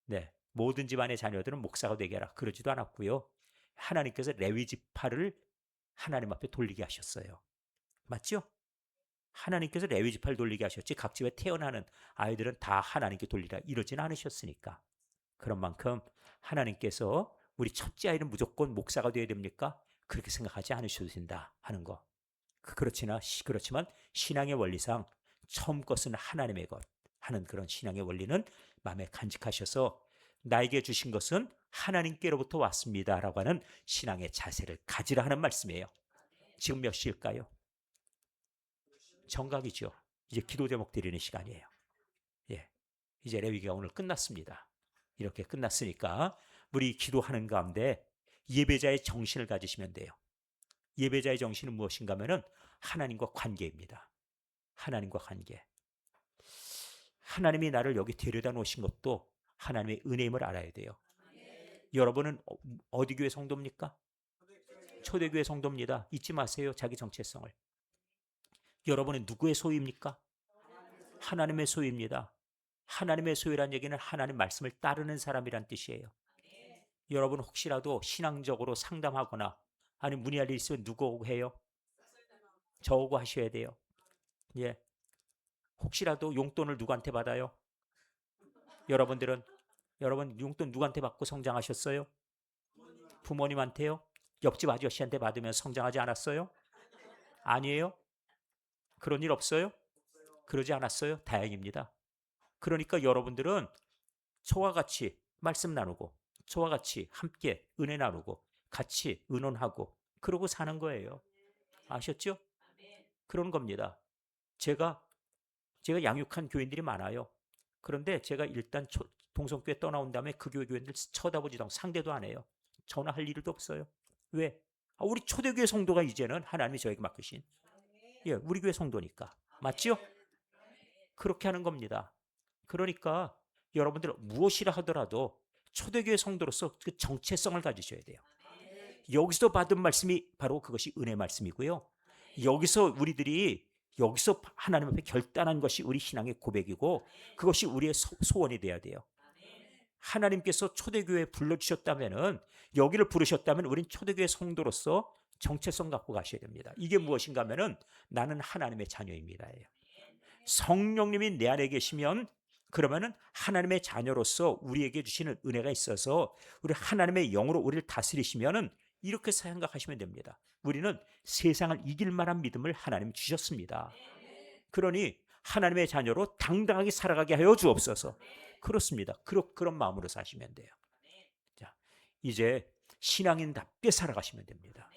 네. 모든 집안의 자녀들은 목사가 되게 하라. 그러지도 않았고요. 하나님께서 레위 지파를 하나님 앞에 돌리게 하셨어요. 맞죠? 하나님께서 레위 지파를 돌리게 하셨지 각 집에 태어나는 아이들은 다 하나님께 돌리라 이러진 않으셨으니까. 그런 만큼 하나님께서 우리 첫째 아이는 무조건 목사가 되어야 됩니까? 그렇게 생각하지 않으셔도 된다 하는 거. 그렇지만 신앙의 원리상 처음 것은 하나님의 것 하는 그런 신앙의 원리는 마음에 간직하셔서 나에게 주신 것은 하나님께로부터 왔습니다라고 하는 신앙의 자세를 가지라 하는 말씀이에요. 지금 몇 시일까요? 정각이죠. 이제 기도 제목 드리는 시간이에요. 예, 이제 레위기가 오늘 끝났습니다. 이렇게 끝났으니까 우리 기도하는 가운데 예배자의 정신을 가지시면 돼요. 예배자의 정신은 무엇인가 하면은 하나님과 관계입니다. 하나님과 관계. 하나님이 나를 여기 데려다 놓으신 것도 하나님의 은혜임을 알아야 돼요. 여러분은 어디 교회 성도입니까? 초대교회 성도입니다. 잊지 마세요. 자기 정체성을. 여러분은 누구의 소유입니까? 하나님의 소유입니다. 하나님의 소유란 얘기는 하나님 말씀을 따르는 사람이란 뜻이에요. 여러분 혹시라도 신앙적으로 상담하거나 아니 문의할 일 있으면 누구하고 해요? 저하고 하셔야 돼요. 예. 혹시라도 용돈을 누구한테 받아요? 여러분 용돈 누구한테 받고 성장하셨어요? 부모님한테요? 옆집 아저씨한테 받으면 성장하지 않았어요? 아니에요? 그런 일 없어요? 그러지 않았어요? 다행입니다. 그러니까 여러분들은 저와 같이 말씀 나누고 저와 같이 함께 은혜 나누고 같이 의논하고 그러고 사는 거예요. 아셨죠? 그런 겁니다. 제가 양육한 교인들이 많아요. 그런데 제가 일단 동성교회 떠나온 다음에 그 교인들 쳐다보지도 않고 상대도 안 해요. 전화할 일도 없어요. 왜? 우리 초대교회 성도가 이제는 하나님이 저에게 맡기신 우리 교회 성도니까. 맞죠? 그렇게 하는 겁니다. 그러니까 여러분들 무엇이라 하더라도 초대교회 성도로서 그 정체성을 가지셔야 돼요. 여기서 받은 말씀이 바로 그것이 은혜 말씀이고요. 여기서 하나님 앞에 결단한 것이 우리 신앙의 고백이고 그것이 우리의 소원이 돼야 돼요. 하나님께서 초대교회에 불러주셨다면 여기를 부르셨다면 우린 초대교회 성도로서 정체성 갖고 가셔야 됩니다. 이게 무엇인가 하면은 나는 하나님의 자녀입니다. 성령님이 내 안에 계시면 그러면은 하나님의 자녀로서 우리에게 주시는 은혜가 있어서 우리 하나님의 영으로 우리를 다스리시면은 이렇게 생각하시면 됩니다. 우리는 세상을 이길 만한 믿음을 하나님 주셨습니다. 그러니 하나님의 자녀로 당당하게 살아가게 하여 주옵소서. 그렇습니다. 그런 마음으로 사시면 돼요. 자, 이제 신앙인답게 살아가시면 됩니다.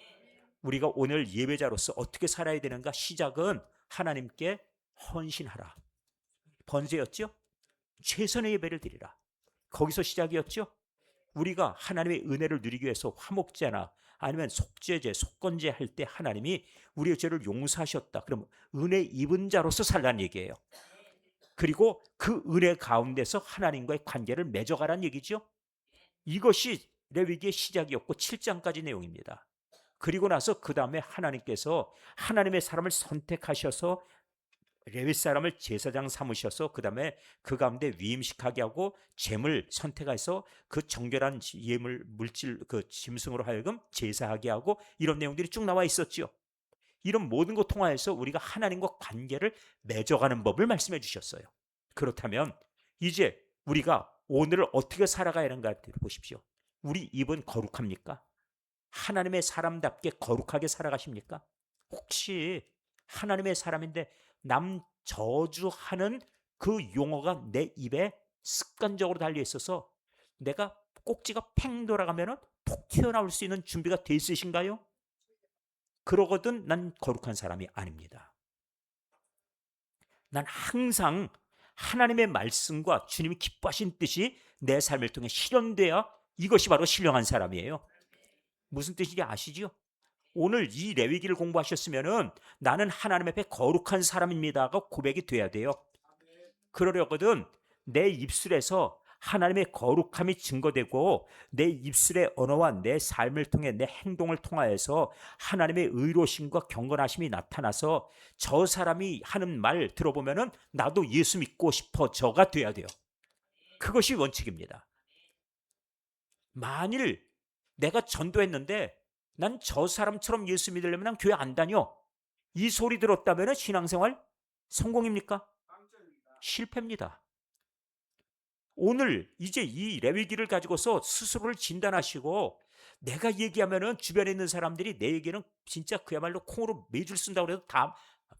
우리가 오늘 예배자로서 어떻게 살아야 되는가? 시작은 하나님께 헌신하라. 번제였죠? 최선의 예배를 드리라. 거기서 시작이었죠? 우리가 하나님의 은혜를 누리기 위해서 화목제나 아니면 속죄제, 속건제 할 때 하나님이 우리의 죄를 용서하셨다. 그럼 은혜 입은 자로서 살라는 얘기예요. 그리고 그 은혜 가운데서 하나님과의 관계를 맺어가라는 얘기죠. 이것이 레위기의 시작이었고 7장까지 내용입니다. 그리고 나서 그 다음에 하나님께서 하나님의 사람을 선택하셔서 레위 사람을 제사장 삼으셔서 그 다음에 그 가운데 위임식하게 하고 제물 선택해서 그 정결한 예물 물질 그 짐승으로 하여금 제사하게 하고 이런 내용들이 쭉 나와 있었죠. 이런 모든 것 통하여서 우리가 하나님과 관계를 맺어가는 법을 말씀해 주셨어요. 그렇다면 이제 우리가 오늘을 어떻게 살아가야 하는가 보십시오. 우리 입은 거룩합니까? 하나님의 사람답게 거룩하게 살아가십니까? 혹시 하나님의 사람인데 남 저주하는 그 용어가 내 입에 습관적으로 달려 있어서 내가 꼭지가 팽 돌아가면 톡 튀어나올 수 있는 준비가 돼 있으신가요? 그러거든 난 거룩한 사람이 아닙니다. 난 항상 하나님의 말씀과 주님이 기뻐하신 뜻이 내 삶을 통해 실현돼야 이것이 바로 신령한 사람이에요. 무슨 뜻인지 아시죠? 오늘 이 레위기를 공부하셨으면은 나는 하나님 앞에 거룩한 사람입니다가 고백이 돼야 돼요. 그러려거든 내 입술에서 하나님의 거룩함이 증거되고 내 입술의 언어와 내 삶을 통해 내 행동을 통하여서 하나님의 의로심과 경건하심이 나타나서 저 사람이 하는 말 들어보면은 나도 예수 믿고 싶어 저가 돼야 돼요. 그것이 원칙입니다. 만일 내가 전도했는데 난 저 사람처럼 예수 믿으려면 난 교회 안 다녀, 이 소리 들었다면 신앙생활 성공입니까? 실패입니다. 오늘 이제 이 레위기를 가지고서 스스로를 진단하시고 내가 얘기하면은 주변에 있는 사람들이 내 얘기는 진짜 그야말로 콩으로 매주를 쓴다고 그래도 다,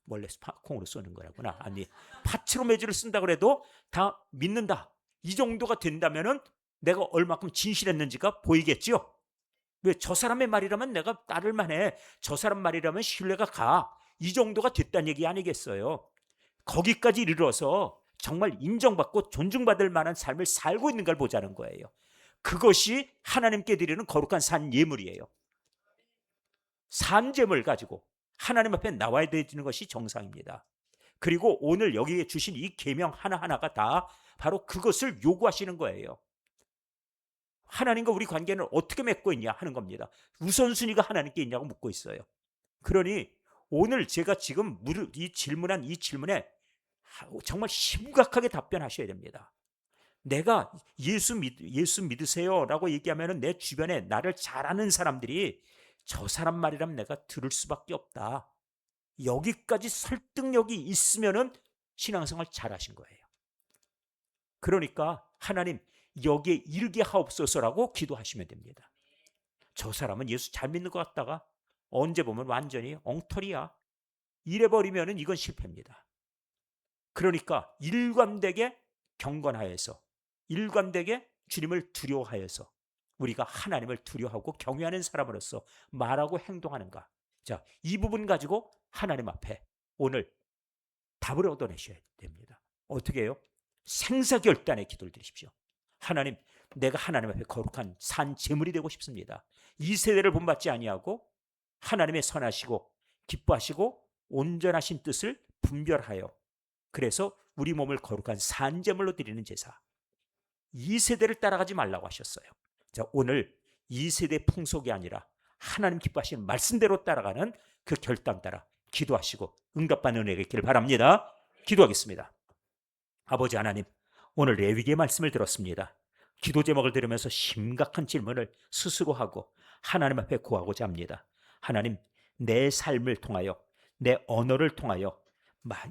원래 콩으로 쓰는 거라구나, 아니 팥으로 매주를 쓴다고 그래도 다 믿는다, 이 정도가 된다면은 내가 얼마큼 진실했는지가 보이겠지요. 왜? 저 사람의 말이라면 내가 따를 만해, 저 사람 말이라면 신뢰가 가, 이 정도가 됐다는 얘기 아니겠어요? 거기까지 이르러서 정말 인정받고 존중받을 만한 삶을 살고 있는 걸 보자는 거예요. 그것이 하나님께 드리는 거룩한 산 예물이에요. 산제물 가지고 하나님 앞에 나와야 되는 것이 정상입니다. 그리고 오늘 여기에 주신 이 계명 하나하나가 다 바로 그것을 요구하시는 거예요. 하나님과 우리 관계는 어떻게 맺고 있냐 하는 겁니다. 우선순위가 하나님께 있냐고 묻고 있어요. 그러니 오늘 제가 지금 질문한 이 질문에 정말 심각하게 답변하셔야 됩니다. 내가 예수 믿으세요 라고 얘기하면 내 주변에 나를 잘 아는 사람들이 저 사람 말이라면 내가 들을 수밖에 없다, 여기까지 설득력이 있으면 신앙생활 잘하신 거예요. 그러니까 하나님 여기에 이르게 하옵소서라고 기도하시면 됩니다. 저 사람은 예수 잘 믿는 것 같다가 언제 보면 완전히 엉터리야, 이래버리면 이건 실패입니다. 그러니까 일관되게 경건하여서, 일관되게 주님을 두려워하여서 우리가 하나님을 두려워하고 경외하는 사람으로서 말하고 행동하는가, 자, 이 부분 가지고 하나님 앞에 오늘 답을 얻어내셔야 됩니다. 어떻게 해요? 생사결단의 기도를 드리십시오. 하나님, 내가 하나님 앞에 거룩한 산 제물이 되고 싶습니다. 이 세대를 본받지 아니하고 하나님의 선하시고 기뻐하시고 온전하신 뜻을 분별하여 그래서 우리 몸을 거룩한 산제물로 드리는 제사, 이 세대를 따라가지 말라고 하셨어요. 자, 오늘 이 세대 풍속이 아니라 하나님 기뻐하시는 말씀대로 따라가는 그 결단 따라 기도하시고 응답받는 은혜가 있기를 바랍니다. 기도하겠습니다. 아버지 하나님, 오늘 레위기의 말씀을 들었습니다. 기도 제목을 들으면서 심각한 질문을 스스로 하고 하나님 앞에 구하고자 합니다. 하나님, 내 삶을 통하여, 내 언어를 통하여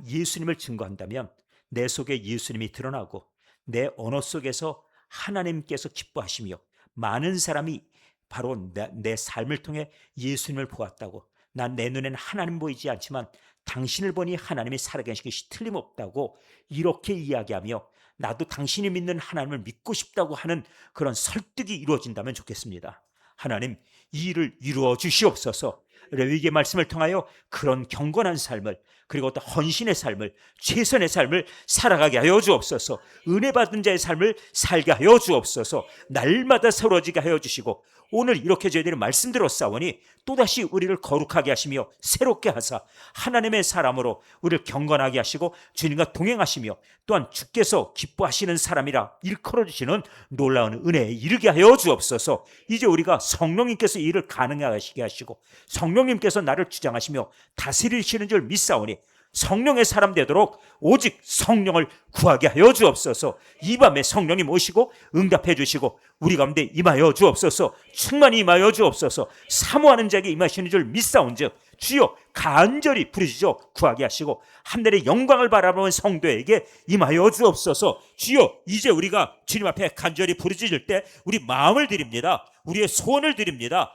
예수님을 증거한다면 내 속에 예수님이 드러나고 내 언어 속에서 하나님께서 기뻐하시며 많은 사람이 바로 내 삶을 통해 예수님을 보았다고, 난 내 눈에는 하나님 보이지 않지만 당신을 보니 하나님이 살아계신 것이 틀림없다고 이렇게 이야기하며 나도 당신이 믿는 하나님을 믿고 싶다고 하는 그런 설득이 이루어진다면 좋겠습니다. 하나님, 이 일을 이루어 주시옵소서. 레위기의 말씀을 통하여 그런 경건한 삶을, 그리고 또 헌신의 삶을, 최선의 삶을 살아가게 하여 주옵소서. 은혜 받은 자의 삶을 살게 하여 주옵소서. 날마다 새로워지게 하여 주시고 오늘 이렇게 저희들이 말씀 들었사오니 또다시 우리를 거룩하게 하시며 새롭게 하사 하나님의 사람으로 우리를 경건하게 하시고 주님과 동행하시며 또한 주께서 기뻐하시는 사람이라 일컬어 주시는 놀라운 은혜에 이르게 하여 주옵소서. 이제 우리가 성령님께서 이 일을 가능하게 하시고 성령님께서 나를 주장하시며 다스리시는 줄 믿사오니 성령의 사람 되도록 오직 성령을 구하게 하여 주옵소서. 이 밤에 성령님 오시고 응답해 주시고 우리 가운데 임하여 주옵소서. 충만히 임하여 주옵소서. 사모하는 자에게 임하시는 줄 믿사온즉 주여 간절히 부르짖어 구하게 하시고 하늘의 영광을 바라보는 성도에게 임하여 주옵소서. 주여, 이제 우리가 주님 앞에 간절히 부르짖을 때 우리 마음을 드립니다. 우리의 소원을 드립니다.